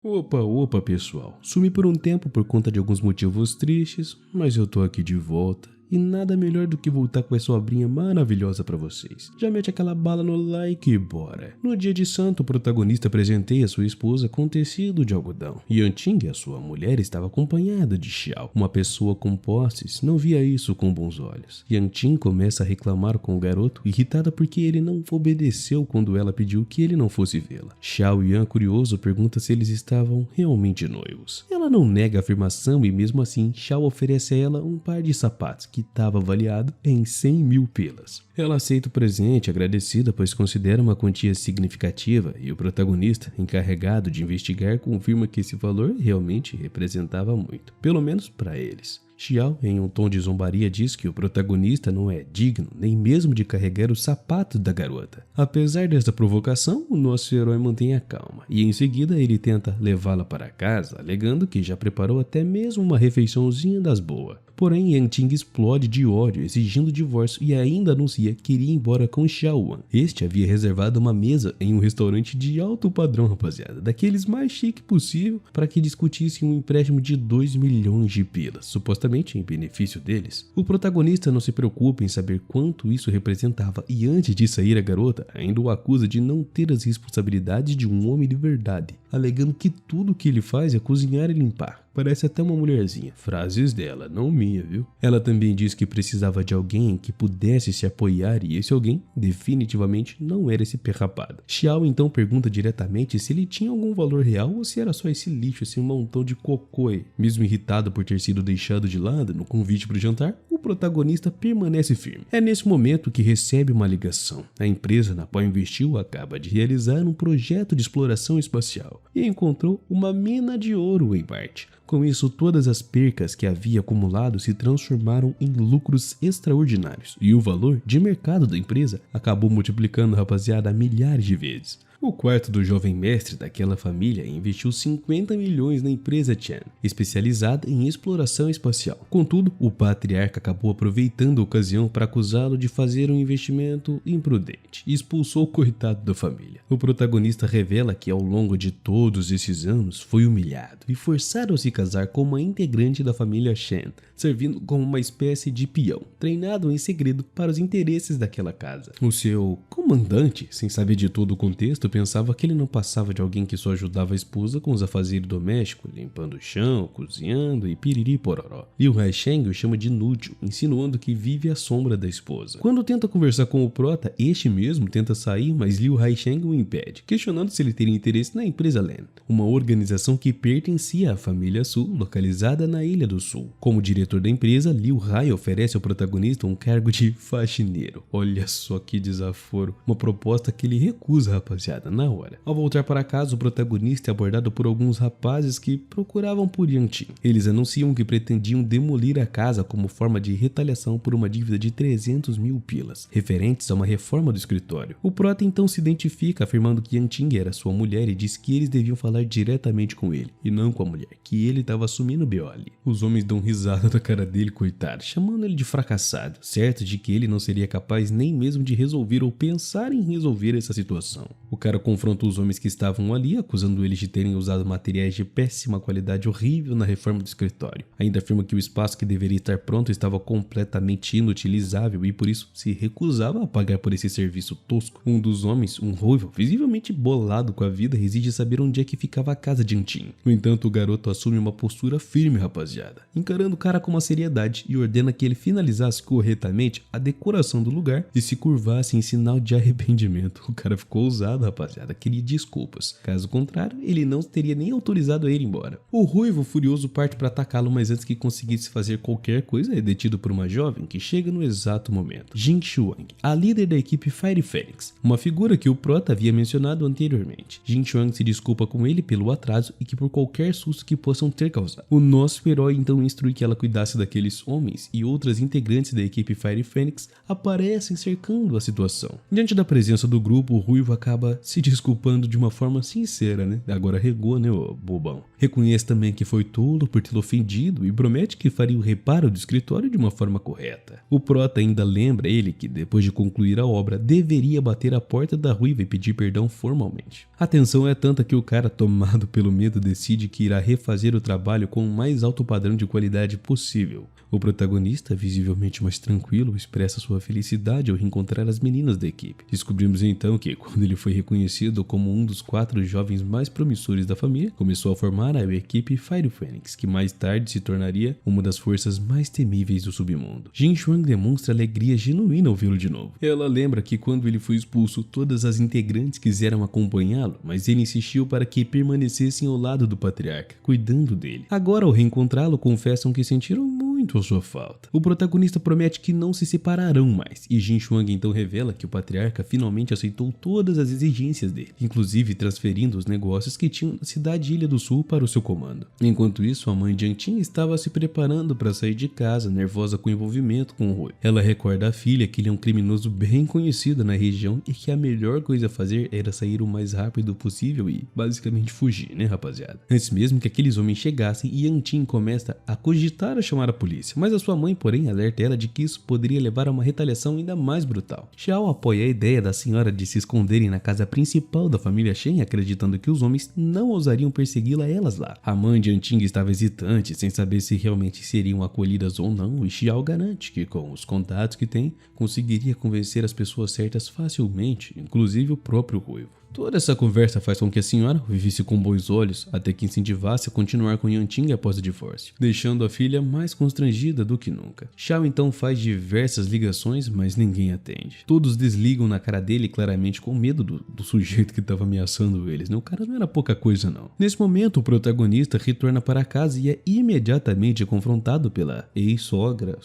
Opa, pessoal. Sumi por um tempo por conta de alguns motivos tristes, mas eu tô aqui de volta. E nada melhor do que voltar com essa obrinha maravilhosa pra vocês. Já mete aquela bala no like e bora. No dia de santo, o protagonista presenteia sua esposa com tecido de algodão. Yanting, a sua mulher, estava acompanhada de Xiao. Uma pessoa com posses não via isso com bons olhos. Yanting começa a reclamar com o garoto, irritada porque ele não obedeceu quando ela pediu que ele não fosse vê-la. Xiao Yan, curioso, pergunta se eles estavam realmente noivos. Ela não nega a afirmação e mesmo assim, Xiao oferece a ela um par de sapatos que estava avaliado em 100 mil pelas. Ela aceita o presente, agradecida, pois considera uma quantia significativa, e o protagonista, encarregado de investigar, confirma que esse valor realmente representava muito, pelo menos para eles. Xiao, em um tom de zombaria, diz que o protagonista não é digno nem mesmo de carregar os sapatos da garota. Apesar desta provocação, o nosso herói mantém a calma e em seguida ele tenta levá-la para casa, alegando que já preparou até mesmo uma refeiçãozinha das boas. Porém, Yanting explode de ódio, exigindo o divórcio e ainda anuncia que iria embora com Xiao Wan. Este havia reservado uma mesa em um restaurante de alto padrão, rapaziada, daqueles mais chique possível, para que discutissem um empréstimo de 2 milhões de pelas, supostamente em benefício deles. O protagonista não se preocupa em saber quanto isso representava e antes de sair a garota ainda o acusa de não ter as responsabilidades de um homem de verdade, alegando que tudo que ele faz é cozinhar e limpar. Parece até uma mulherzinha. Frases dela, não minha, viu? Ela também diz que precisava de alguém que pudesse se apoiar e esse alguém definitivamente não era esse perrapado. Xiao então pergunta diretamente se ele tinha algum valor real ou se era só esse lixo, esse montão de cocô. Mesmo irritado por ter sido deixado de lado no convite para o jantar, o protagonista permanece firme. É nesse momento que recebe uma ligação. A empresa na qual investiu acaba de realizar um projeto de exploração espacial e encontrou uma mina de ouro em Marte. Com isso, todas as percas que havia acumulado se transformaram em lucros extraordinários e o valor de mercado da empresa acabou multiplicando, rapaziada, milhares de vezes. O quarto do jovem mestre daquela família investiu 50 milhões na empresa Chen, especializada em exploração espacial. Contudo, o patriarca acabou aproveitando a ocasião para acusá-lo de fazer um investimento imprudente e expulsou o coitado da família. O protagonista revela que ao longo de todos esses anos foi humilhado e forçado a se casar com uma integrante da família Chen, servindo como uma espécie de peão, treinado em segredo para os interesses daquela casa. O seu comandante, sem saber de todo o contexto, pensava que ele não passava de alguém que só ajudava a esposa com os afazeres domésticos, limpando o chão, cozinhando e piriri pororó. Liu Haisheng o chama de inútil, insinuando que vive à sombra da esposa. Quando tenta conversar com o prota, este mesmo tenta sair, mas Liu Haisheng o impede, questionando se ele teria interesse na empresa Land, uma organização que pertencia à família Sul, localizada na Ilha do Sul. Como diretor da empresa, Liu Hai oferece ao protagonista um cargo de faxineiro. Olha só que desaforo, uma proposta que ele recusa, rapaziada, na hora. Ao voltar para casa, o protagonista é abordado por alguns rapazes que procuravam por Yanting. Eles anunciam que pretendiam demolir a casa como forma de retaliação por uma dívida de 300 mil pilas, referentes a uma reforma do escritório. O prota então se identifica, afirmando que Yanting era sua mulher e diz que eles deviam falar diretamente com ele, e não com a mulher, que ele estava assumindo o BO ali. Os homens dão risada da cara dele, coitado, chamando ele de fracassado, certo de que ele não seria capaz nem mesmo de resolver ou pensar em resolver essa situação. O cara confronta os homens que estavam ali, acusando eles de terem usado materiais de péssima qualidade horrível na reforma do escritório. Ainda afirma que o espaço que deveria estar pronto estava completamente inutilizável e por isso se recusava a pagar por esse serviço tosco. Um dos homens, um ruivo, visivelmente bolado com a vida, exige saber onde é que ficava a casa de Yanting. No entanto, o garoto assume uma postura firme, rapaziada, encarando o cara com uma seriedade e ordena que ele finalizasse corretamente a decoração do lugar e se curvasse em sinal de arrependimento. O cara ficou ousado, rapaziada, queria desculpas. Caso contrário, ele não teria nem autorizado a ir embora. O ruivo furioso parte para atacá-lo, mas antes que conseguisse fazer qualquer coisa, é detido por uma jovem que chega no exato momento. Jing Xuang, a líder da equipe Fire Phoenix, uma figura que o prota havia mencionado anteriormente. Jing Xuang se desculpa com ele pelo atraso e que por qualquer susto que possam ter causado. O nosso herói então instrui que ela cuidasse daqueles homens e outras integrantes da equipe Fire Phoenix aparecem cercando a situação. Diante da presença do grupo, o ruivo acaba se desculpando de uma forma sincera, né? Agora regou, né, ô bobão. Reconhece também que foi tolo por tê-lo ofendido e promete que faria o reparo do escritório de uma forma correta. O prota ainda lembra ele que depois de concluir a obra, deveria bater a porta da ruiva e pedir perdão formalmente. A tensão é tanta que o cara, tomado pelo medo, decide que irá refazer o trabalho com o mais alto padrão de qualidade possível. O protagonista, visivelmente mais tranquilo, expressa sua felicidade ao reencontrar as meninas da equipe. Descobrimos então que, quando ele foi reconhecido como um dos 4 jovens mais promissores da família, começou a formar a equipe Fire Phoenix, que mais tarde se tornaria uma das forças mais temíveis do submundo. Jin Chuang demonstra alegria genuína ao vê-lo de novo. Ela lembra que quando ele foi expulso, todas as integrantes quiseram acompanhá-lo, mas ele insistiu para que permanecessem ao lado do patriarca, cuidando dele. Agora, ao reencontrá-lo, confessam que sentiram muito a sua falta. O protagonista promete que não se separarão mais, e Jin Chuang então revela que o patriarca finalmente aceitou todas as exigências dele, inclusive transferindo os negócios que tinham na cidade Ilha do Sul para o seu comando. Enquanto isso, a mãe de Jiang Tin estava se preparando para sair de casa, nervosa com o envolvimento com o Rui. Ela recorda à filha que ele é um criminoso bem conhecido na região e que a melhor coisa a fazer era sair o mais rápido possível e basicamente fugir, né, rapaziada? Antes mesmo que aqueles homens chegassem, Jiang Tin começa a cogitar a chamar a polícia, mas a sua mãe, porém, alerta ela de que isso poderia levar a uma retaliação ainda mais brutal. Xiao apoia a ideia da senhora de se esconderem na casa principal da família Shen, acreditando que os homens não ousariam persegui-la elas lá. A mãe de Jiang Tin estava hesitante, sem saber se realmente seriam acolhidas ou não, e Xiao garante que, com os contatos que tem, conseguiria convencer as pessoas certas facilmente, inclusive o próprio Ruivo. Toda essa conversa faz com que a senhora o visse com bons olhos, até que incentivasse a continuar com Jiang Tin após o divórcio, deixando a filha mais constrangida do que nunca. Xiao então faz diversas ligações, mas ninguém atende. Todos desligam na cara dele, claramente com medo do sujeito que estava ameaçando eles, né? O cara não era pouca coisa não. Nesse momento, o protagonista retorna para casa e é imediatamente confrontado pela ex-sogra,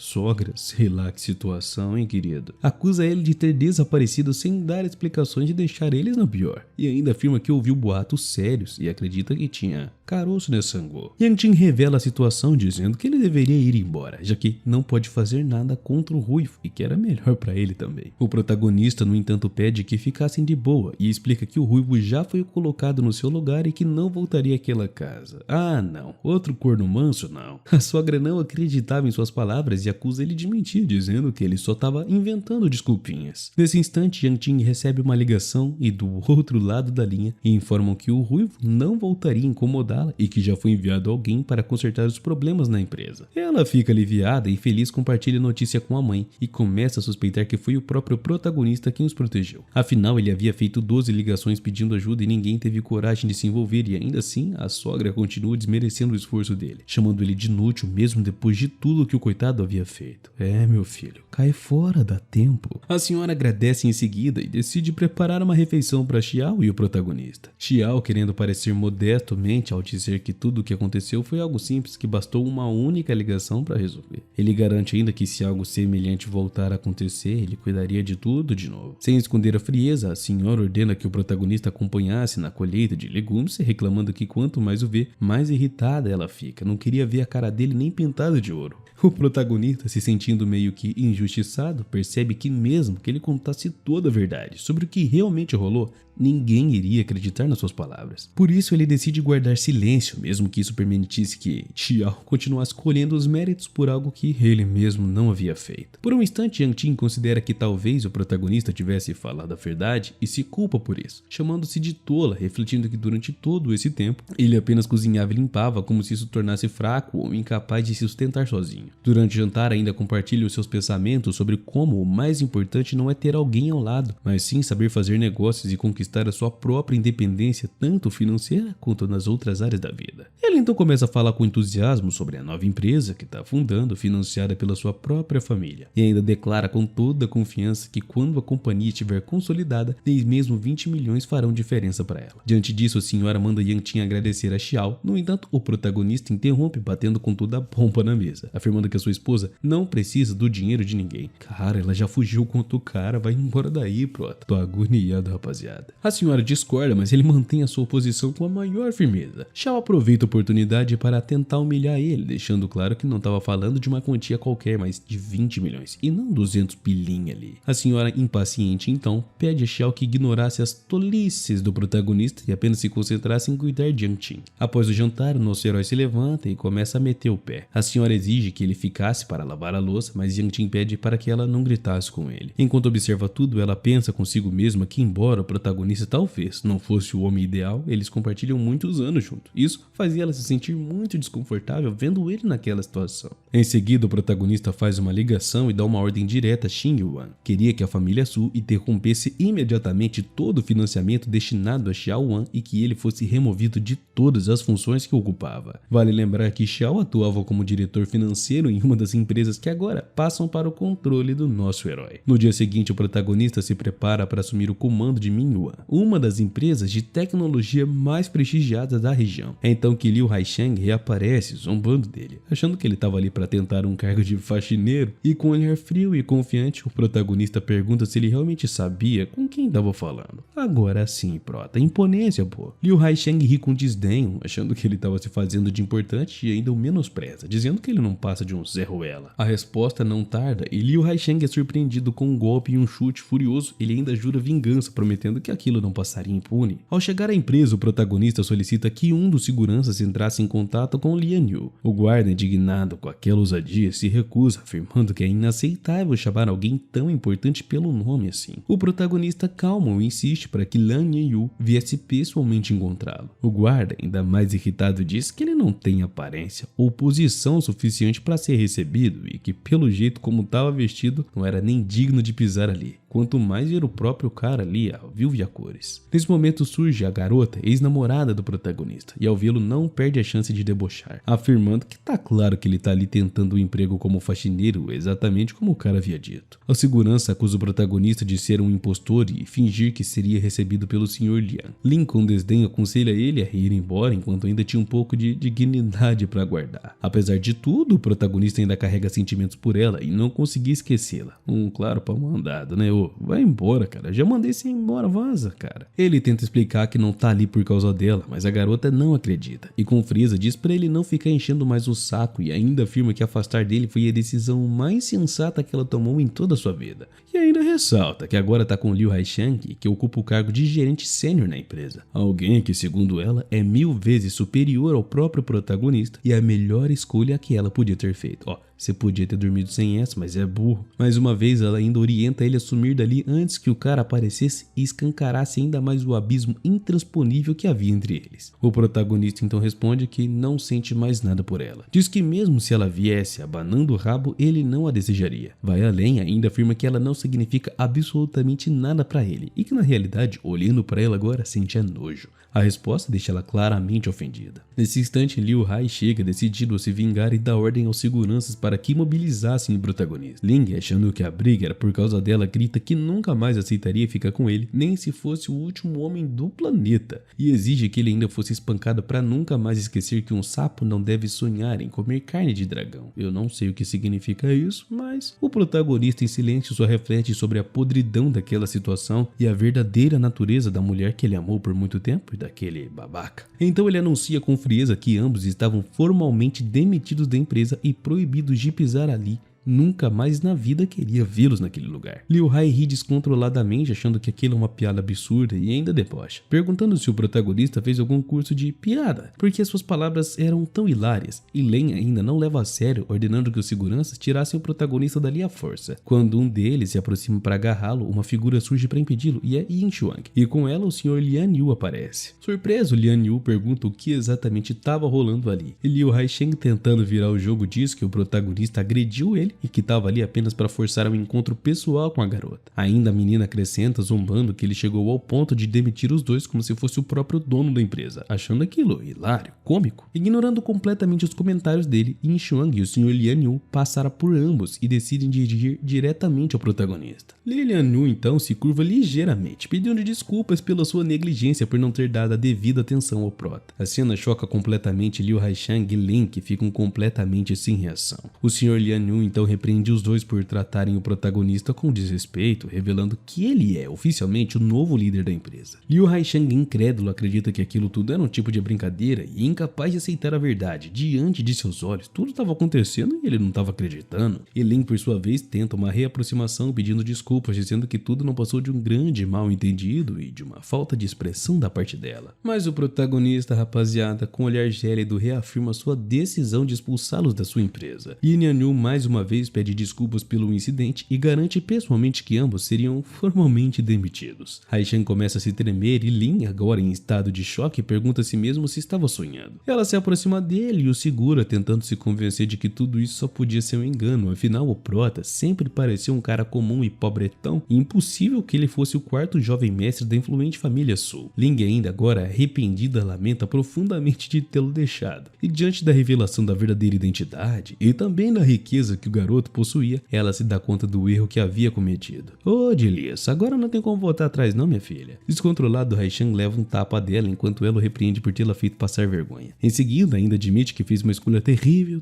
sei lá que situação, hein, querido. Acusa ele de ter desaparecido sem dar explicações e deixar eles na pior. E ainda afirma que ouviu boatos sérios e acredita que tinha caroço nesse sangue. Jiang Tin revela a situação dizendo que ele deveria ir embora, já que não pode fazer nada contra o Ruivo e que era melhor para ele também. O protagonista, no entanto, pede que ficassem de boa e explica que o Ruivo já foi colocado no seu lugar e que não voltaria àquela casa. Ah não, outro corno manso não. A sogra não acreditava em suas palavras e acusa ele de mentir, dizendo que ele só estava inventando desculpinhas. Nesse instante, Jiang Tin recebe uma ligação e do outro lado da linha e informam que o Ruivo não voltaria a incomodá-la e que já foi enviado alguém para consertar os problemas na empresa. Ela fica aliviada e feliz compartilha a notícia com a mãe e começa a suspeitar que foi o próprio protagonista quem os protegeu. Afinal, ele havia feito 12 ligações pedindo ajuda e ninguém teve coragem de se envolver, e ainda assim a sogra continua desmerecendo o esforço dele, chamando ele de inútil mesmo depois de tudo que o coitado havia feito. É, meu filho, cai fora, dá tempo. A senhora agradece em seguida e decide preparar uma refeição para Xiao e o protagonista. Xiao, querendo parecer modestamente ao dizer que tudo o que aconteceu foi algo simples que bastou uma única ligação para resolver. Ele garante ainda que se algo semelhante voltar a acontecer, ele cuidaria de tudo de novo. Sem esconder a frieza, a senhora ordena que o protagonista acompanhasse na colheita de legumes, reclamando que quanto mais o vê, mais irritada ela fica. Não queria ver a cara dele nem pintada de ouro. O protagonista, se sentindo meio que injustiçado, percebe que mesmo que ele contasse toda a verdade sobre o que realmente rolou, ninguém iria acreditar nas suas palavras. Por isso ele decide guardar silêncio, mesmo que isso permitisse que Xiao continuasse colhendo os méritos por algo que ele mesmo não havia feito. Por um instante, Jiang Tin considera que talvez o protagonista tivesse falado a verdade e se culpa por isso, chamando-se de tola, refletindo que durante todo esse tempo ele apenas cozinhava e limpava, como se isso tornasse fraco ou incapaz de se sustentar sozinho. Durante o jantar ainda compartilha os seus pensamentos sobre como o mais importante não é ter alguém ao lado, mas sim saber fazer negócios e conquistar a sua própria independência, tanto financeira quanto nas outras áreas da vida. Ele então começa a falar com entusiasmo sobre a nova empresa que está fundando, financiada pela sua própria família, e ainda declara com toda a confiança que quando a companhia estiver consolidada, nem mesmo 20 milhões farão diferença para ela. Diante disso, a senhora manda Jiang Tin agradecer a Xiao. No entanto, o protagonista interrompe, batendo com toda a pompa na mesa, afirmando que a sua esposa não precisa do dinheiro de ninguém. Cara, ela já fugiu com outro cara, vai embora daí, prota. Tô agoniado, rapaziada. A senhora discorda, mas ele mantém a sua posição com a maior firmeza. Xiao aproveita a oportunidade para tentar humilhar ele, deixando claro que não estava falando de uma quantia qualquer, mas de 20 milhões e não 200 pilinha ali. A senhora impaciente então pede a Xiao que ignorasse as tolices do protagonista e apenas se concentrasse em cuidar de Yang Qin. Após o jantar, o nosso herói se levanta e começa a meter o pé. A senhora exige que ele ficasse para lavar a louça, mas Yang Qin pede para que ela não gritasse com ele. Enquanto observa tudo, ela pensa consigo mesma que, embora o protagonista talvez não fosse o homem ideal, eles compartilham muitos anos juntos. Isso fazia ela se sentir muito desconfortável vendo ele naquela situação. Em seguida, o protagonista faz uma ligação e dá uma ordem direta a Xin Yuan. Queria que a família Su interrompesse imediatamente todo o financiamento destinado a Xiao Wan e que ele fosse removido de todas as funções que ocupava. Vale lembrar que Xiao atuava como diretor financeiro em uma das empresas que agora passam para o controle do nosso herói. No dia seguinte, o protagonista se prepara para assumir o comando de Mingyuan, uma das empresas de tecnologia mais prestigiadas da região. É então que Liu Haisheng reaparece, zombando dele, achando que ele estava ali para tentar um cargo de faxineiro, e com um olhar frio e confiante, o protagonista pergunta se ele realmente sabia com quem estava falando. Agora sim, prota, imponência, pô. Liu Haisheng ri com desdenho, achando que ele estava se fazendo de importante e ainda o menospreza, dizendo que ele não passa de um Zé Ruela. A resposta não tarda e Liu Haisheng é surpreendido com um golpe e um chute furioso. Ele ainda jura vingança, prometendo que aquilo não passaria impune. Ao chegar à empresa, o protagonista solicita que um dos seguranças entrasse em contato com Lian Yu. O guarda, indignado com aquela ousadia, se recusa, afirmando que é inaceitável chamar alguém tão importante pelo nome assim. O protagonista calma e insiste para que Lian Yu viesse pessoalmente encontrá-lo. O guarda, ainda mais irritado, diz que ele não tem aparência ou posição suficiente para ser recebido e que, pelo jeito como estava vestido, não era nem digno de pisar ali. Quanto mais ver o próprio cara ali, a viúva a cores. Nesse momento surge a garota, ex-namorada do protagonista, e ao vê-lo não perde a chance de debochar, afirmando que tá claro que ele tá ali tentando um emprego como faxineiro, exatamente como o cara havia dito. A segurança acusa o protagonista de ser um impostor e fingir que seria recebido pelo Sr. Lian. Lin, com desdém, aconselha ele a ir embora enquanto ainda tinha um pouco de dignidade para guardar. Apesar de tudo, o protagonista ainda carrega sentimentos por ela e não conseguia esquecê-la. Claro pau mandado, né? Vai embora, cara. Já mandei você embora, vaza, cara. Ele tenta explicar que não tá ali por causa dela, mas a garota não acredita. E com frieza diz pra ele não ficar enchendo mais o saco e ainda afirma que afastar dele foi a decisão mais sensata que ela tomou em toda a sua vida. E ainda ressalta que agora tá com Liu Haisheng, que ocupa o cargo de gerente sênior na empresa. Alguém que, segundo ela, é 1000 vezes superior ao próprio protagonista e a melhor escolha que ela podia ter feito. Você podia ter dormido sem essa, mas é burro. Mais uma vez, ela ainda orienta ele a sumir dali antes que o cara aparecesse e escancarasse ainda mais o abismo intransponível que havia entre eles. O protagonista então responde que não sente mais nada por ela. Diz que mesmo se ela viesse abanando o rabo, ele não a desejaria. Vai além, ainda afirma que ela não significa absolutamente nada pra ele e que na realidade, olhando pra ela agora, sente nojo. A resposta deixa ela claramente ofendida. Nesse instante, Liu Hai chega decidido a se vingar e dá ordem aos seguranças para que imobilizassem o protagonista. Ling, achando que a briga era por causa dela, grita que nunca mais aceitaria ficar com ele, nem se fosse o último homem do planeta, e exige que ele ainda fosse espancado para nunca mais esquecer que um sapo não deve sonhar em comer carne de dragão. Eu não sei o que significa isso, mas o protagonista em silêncio só reflete sobre a podridão daquela situação e a verdadeira natureza da mulher que ele amou por muito tempo e daquele babaca. Então ele anuncia com frieza que ambos estavam formalmente demitidos da empresa e proibidos de pisar ali. Nunca mais na vida queria vê-los naquele lugar. Liu Hai ri descontroladamente, achando que aquilo é uma piada absurda e ainda debocha, perguntando se o protagonista fez algum curso de piada, porque suas palavras eram tão hilárias, e Len ainda não leva a sério, ordenando que os seguranças tirassem o protagonista dali à força. Quando um deles se aproxima para agarrá-lo, uma figura surge para impedi-lo e é Yin Shuang, e com ela o Sr. Lian Yu aparece. Surpreso, Lian Yu pergunta o que exatamente estava rolando ali, e Liu Haisheng, tentando virar o jogo, diz que o protagonista agrediu ele e que estava ali apenas para forçar um encontro pessoal com a garota. Ainda a menina acrescenta, zombando, que ele chegou ao ponto de demitir os dois como se fosse o próprio dono da empresa, achando aquilo hilário, cômico. Ignorando completamente os comentários dele, Yin Shuang e o Sr. Lian Yu passaram por ambos e decidem dirigir diretamente ao protagonista. Lian Yu então se curva ligeiramente, pedindo desculpas pela sua negligência por não ter dado a devida atenção ao prota. A cena choca completamente Liu Haisheng e Lin, que ficam completamente sem reação. O Sr. Lian Yu então então repreende os dois por tratarem o protagonista com desrespeito, revelando que ele é oficialmente o novo líder da empresa. Liu Haisheng, incrédulo, acredita que aquilo tudo era um tipo de brincadeira e incapaz de aceitar a verdade. Diante de seus olhos, tudo estava acontecendo e ele não estava acreditando. E Lin, por sua vez, tenta uma reaproximação pedindo desculpas, dizendo que tudo não passou de um grande mal-entendido e de uma falta de expressão da parte dela. Mas o protagonista, rapaziada, com um olhar gélido, reafirma sua decisão de expulsá-los da sua empresa. E Lian Yu mais uma vez pede desculpas pelo incidente e garante pessoalmente que ambos seriam formalmente demitidos. Haisheng começa a se tremer e Lin, agora em estado de choque, pergunta a si mesmo se estava sonhando. Ela se aproxima dele e o segura, tentando se convencer de que tudo isso só podia ser um engano, afinal o prota sempre pareceu um cara comum e pobretão, e impossível que ele fosse o quarto jovem mestre da influente família Su. Ling, ainda agora arrependida, lamenta profundamente de tê-lo deixado, e diante da revelação da verdadeira identidade e também da riqueza que o garoto possuía, ela se dá conta do erro que havia cometido. Ô Dilis, agora não tem como voltar atrás não, minha filha. Descontrolado, Haisheng leva um tapa dela enquanto ela o repreende por tê-la feito passar vergonha. Em seguida, ainda admite que fez uma escolha terrível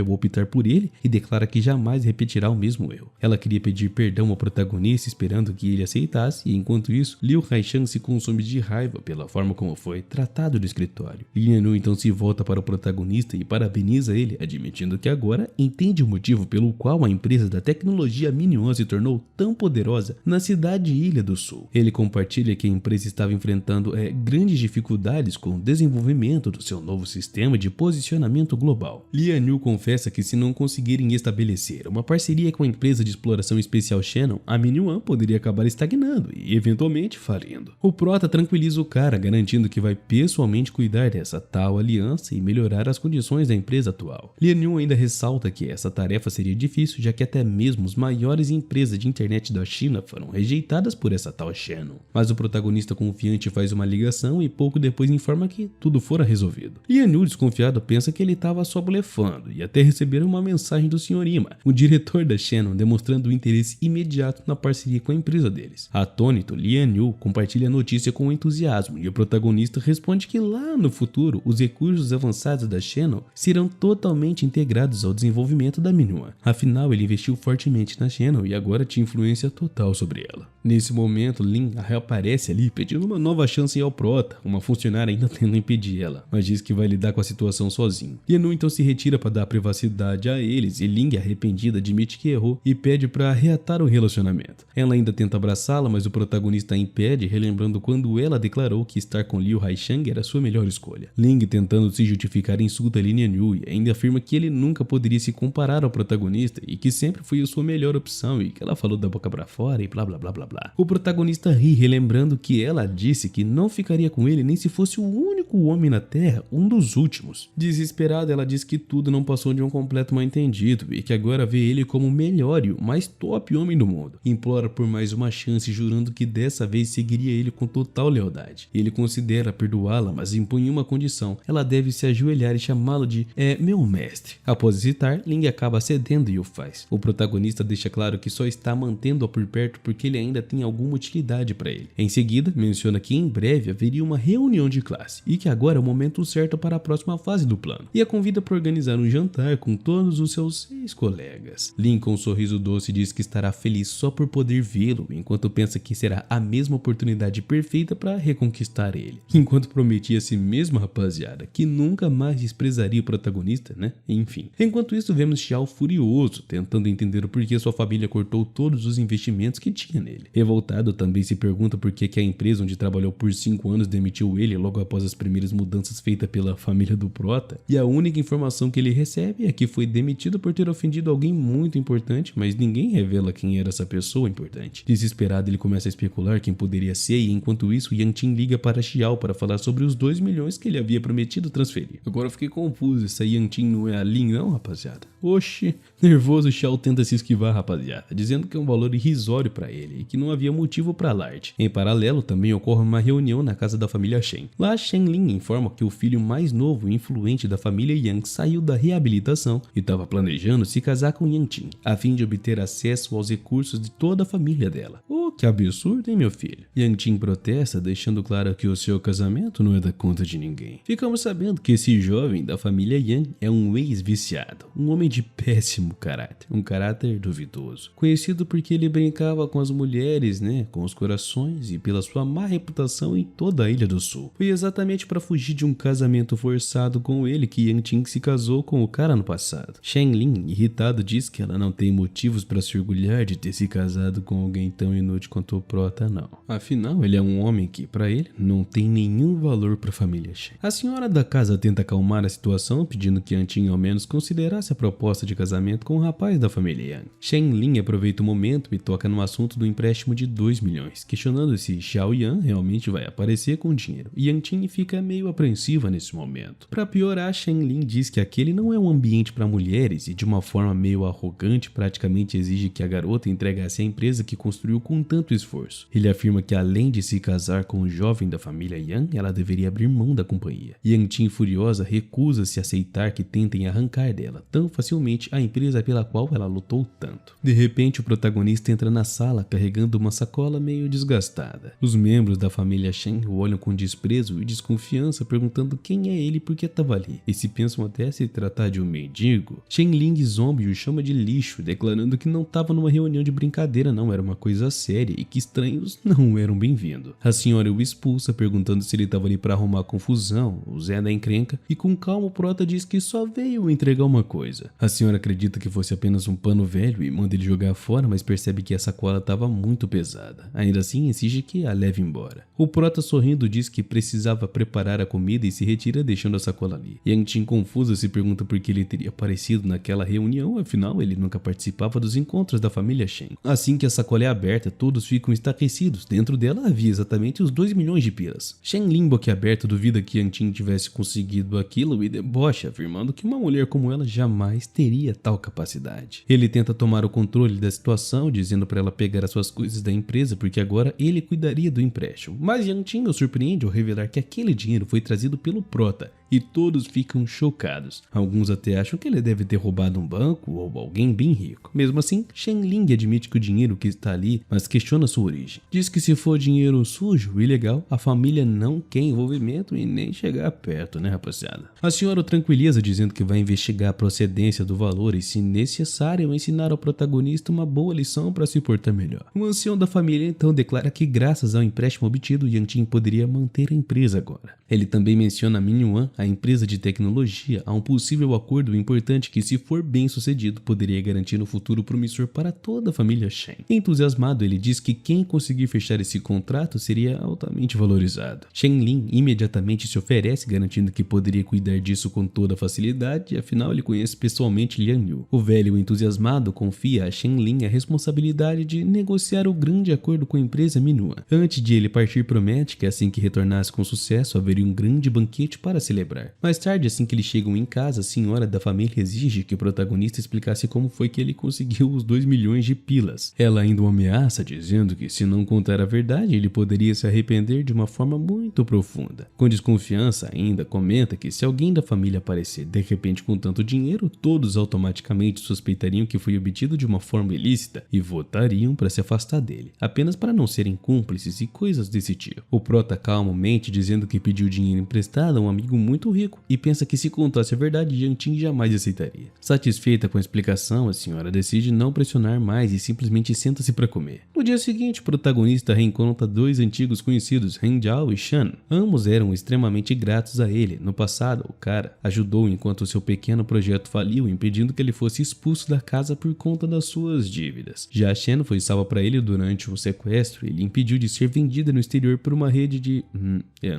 ao optar por ele e declara que jamais repetirá o mesmo erro. Ela queria pedir perdão ao protagonista esperando que ele aceitasse e enquanto isso, Liu Haisheng se consome de raiva pela forma como foi tratado no escritório. Lian Yu então se volta para o protagonista e parabeniza ele, admitindo que agora entende o motivo pelo qual a empresa da tecnologia Minion se tornou tão poderosa na cidade e Ilha do Sul. Ele compartilha que a empresa estava enfrentando grandes dificuldades com o desenvolvimento do seu novo sistema de posicionamento global. Lian Yu confessa que se não conseguirem estabelecer uma parceria com a empresa de exploração espacial Shannon, a Minion poderia acabar estagnando e eventualmente falindo. O prota tranquiliza o cara, garantindo que vai pessoalmente cuidar dessa tal aliança e melhorar as condições da empresa atual. Lian Yu ainda ressalta que essa tarefa seria difícil, já que até mesmo as maiores empresas de internet da China foram rejeitadas por essa tal Shannon. Mas o protagonista confiante faz uma ligação e pouco depois informa que tudo fora resolvido. Lian Yu, desconfiado, pensa que ele estava só blefando e até receberam uma mensagem do Sr. Ima, o diretor da Shannon, demonstrando um interesse imediato na parceria com a empresa deles. Atônito, Lian Yu compartilha a notícia com entusiasmo e o protagonista responde que lá no futuro os recursos avançados da Shannon serão totalmente integrados ao desenvolvimento da Minion. Afinal, ele investiu fortemente na Shannon e agora tinha influência total sobre ela. Nesse momento, Lin reaparece ali pedindo uma nova chance ao prota, uma funcionária ainda tentando impedir ela, mas diz que vai lidar com a situação sozinho. Lian Yu então se retira para dar privacidade a eles e Ling, arrependida, admite que errou e pede para reatar o relacionamento. Ela ainda tenta abraçá-la, mas o protagonista a impede, relembrando quando ela declarou que estar com Liu Haisheng era sua melhor escolha. Ling, tentando se justificar, insulta Lian Yu e ainda afirma que ele nunca poderia se comparar ao protagonista e que sempre foi a sua melhor opção e que ela falou da boca pra fora e blá blá blá blá blá. O protagonista ri, relembrando que ela disse que não ficaria com ele nem se fosse o único homem na Terra, um dos últimos. Desesperada, ela diz que tudo não passou de um completo mal-entendido e que agora vê ele como o melhor e o mais top homem do mundo. Implora por mais uma chance, jurando que dessa vez seguiria ele com total lealdade. Ele considera perdoá-la, mas impõe uma condição: ela deve se ajoelhar e chamá-lo de meu mestre. Após hesitar, Ling acaba cedendo e o faz. O protagonista deixa claro que só está mantendo-a por perto porque ele ainda tem alguma utilidade para ele. Em seguida, menciona que em breve haveria uma reunião de classe e que agora é o momento certo para a próxima fase do plano, e a convida para organizar um jantar com todos os seus ex-colegas. Lin, com um sorriso doce, diz que estará feliz só por poder vê-lo, enquanto pensa que será a mesma oportunidade perfeita para reconquistar ele. Enquanto prometia a si mesma, rapaziada, que nunca mais desprezaria o protagonista, né? Enfim. Enquanto isso, vemos Xiao furioso, tentando entender o porquê sua família cortou todos os investimentos que tinha nele. Revoltado, também se pergunta por que a empresa onde trabalhou por 5 anos demitiu ele logo após as primeiras mudanças feitas pela família do prota, e a única informação que ele recebe é que foi demitido por ter ofendido alguém muito importante, mas ninguém revela quem era essa pessoa importante. Desesperado, ele começa a especular quem poderia ser, e enquanto isso, Yang Qin liga para Xiao para falar sobre os 2 milhões que ele havia prometido transferir. Agora eu fiquei confuso, essa Yang Qin não é a Lin não, rapaziada? Oxi. Nervoso, Xiao tenta se esquivar, rapaziada, dizendo que é um valor irrisório para ele e que não havia motivo para alarde. Em paralelo, também ocorre uma reunião na casa da família Shen. Lá, Shen Lin informa que o filho mais novo e influente da família Yang saiu da reabilitação e estava planejando se casar com Yang Qin, a fim de obter acesso aos recursos de toda a família dela. O Oh, que absurdo, hein, meu filho? Yang Qin protesta, deixando claro que o seu casamento não é da conta de ninguém. Ficamos sabendo que esse jovem da família Yang é um ex-viciado, um homem de péssimo caráter, um caráter duvidoso, conhecido porque ele brincava com as mulheres, né, com os corações e pela sua má reputação em toda a Ilha do Sul. Foi exatamente para fugir de um casamento forçado com ele que Yang Qin se casou com o cara no passado. Shen Lin, irritado, diz que ela não tem motivos para se orgulhar de ter se casado com alguém tão inútil quanto o Prota, não. Afinal, ele é um homem que, para ele, não tem nenhum valor para a família Shen. A senhora da casa tenta acalmar a situação, pedindo que Yang Qin ao menos considerasse a proposta de casamento com o rapaz da família Yang. Shen Lin aproveita o momento e toca no assunto do empréstimo de 2 milhões, questionando se Xiao Yan realmente vai aparecer com o dinheiro. Yang Qin fica meio apreensiva nesse momento. Para piorar, Shen Lin diz que aquele não é um ambiente para mulheres e de uma forma meio arrogante praticamente exige que a garota entregasse a empresa que construiu com tanto esforço. Ele afirma que além de se casar com o jovem da família Yang, ela deveria abrir mão da companhia. Yang Qin, furiosa, recusa-se a aceitar que tentem arrancar dela tão facilmente a empresa pela qual ela lutou tanto. De repente, o protagonista entra na sala carregando uma sacola meio desgastada. Os membros da família Shen o olham com desprezo e desconfiança, perguntando quem é ele e por que estava ali. E se pensam até se tratar de um mendigo. Shen Ling zomba e o chama de lixo, declarando que não estava numa reunião de brincadeira, não, era uma coisa séria e que estranhos não eram bem-vindos. A senhora o expulsa, perguntando se ele estava ali para arrumar confusão, o Zé da encrenca, e com calma o Prota diz que só veio entregar uma coisa. A senhora acredita que fosse apenas um pano velho e manda ele jogar fora, mas percebe que a sacola estava muito pesada. Ainda assim, exige que a leve embora. O Prota, sorrindo, diz que precisava preparar a comida e se retira, deixando a sacola ali. Yang Qin, confusa, se pergunta por que ele teria aparecido naquela reunião, afinal ele nunca participava dos encontros da família Shen. Assim que a sacola é aberta, todos ficam estarrecidos. Dentro dela havia exatamente os 2 milhões de pilas. Shen Lin, boquiaberto, duvida que Yang Qin tivesse conseguido aquilo e debocha, afirmando que uma mulher como ela jamais teria tal capacidade. Ele tenta tomar o controle da situação, dizendo para ela pegar as suas coisas da empresa, porque agora ele cuidaria do empréstimo. Mas Yang Qin o surpreende ao revelar que aquele dinheiro foi trazido pelo Prota, e todos ficam chocados. Alguns até acham que ele deve ter roubado um banco ou alguém bem rico. Mesmo assim, Shen Ling admite que o dinheiro que está ali, mas questiona sua origem. Diz que se for dinheiro sujo e ilegal, a família não quer envolvimento e nem chegar perto, né, rapaziada? A senhora o tranquiliza, dizendo que vai investigar a procedência do valor e, se necessário, ensinar ao protagonista uma boa lição para se portar melhor. O ancião da família então declara que, graças ao empréstimo obtido, Yang Qin poderia manter a empresa agora. Ele também menciona a Minuan, a empresa de tecnologia, a um possível acordo importante que, se for bem sucedido, poderia garantir um futuro promissor para toda a família Shen. Entusiasmado, ele diz que quem conseguir fechar esse contrato seria altamente valorizado. Shen Lin imediatamente se oferece, garantindo que poderia cuidar disso com toda facilidade, afinal ele conhece pessoalmente Lian Yu. O velho, entusiasmado, confia a Shen Lin a responsabilidade de negociar o grande acordo com a empresa Minuan. Antes de ele partir, promete que assim que retornasse com sucesso, haveria um grande banquete para celebrar. Mais tarde, assim que eles chegam em casa, a senhora da família exige que o protagonista explicasse como foi que ele conseguiu os 2 milhões de pilas. Ela ainda o ameaça, dizendo que, se não contar a verdade, ele poderia se arrepender de uma forma muito profunda. Com desconfiança, ainda comenta que se alguém da família aparecer de repente com tanto dinheiro, todos automaticamente suspeitariam que foi obtido de uma forma ilícita e votariam para se afastar dele, apenas para não serem cúmplices e coisas desse tipo. O Prota calmamente, dizendo que pediu dinheiro emprestado a um amigo muito rico e pensa que, se contasse a verdade, Yang Qin jamais aceitaria. Satisfeita com a explicação, a senhora decide não pressionar mais e simplesmente senta-se para comer. No dia seguinte, o protagonista reencontra 2 antigos conhecidos, Heng Jiao e Shan. Ambos eram extremamente gratos a ele. No passado, o cara ajudou enquanto seu pequeno projeto faliu, impedindo que ele fosse expulso da casa por conta das suas dívidas. Já Shan foi salva para ele durante um sequestro e ele impediu de ser vendida no exterior por uma rede de...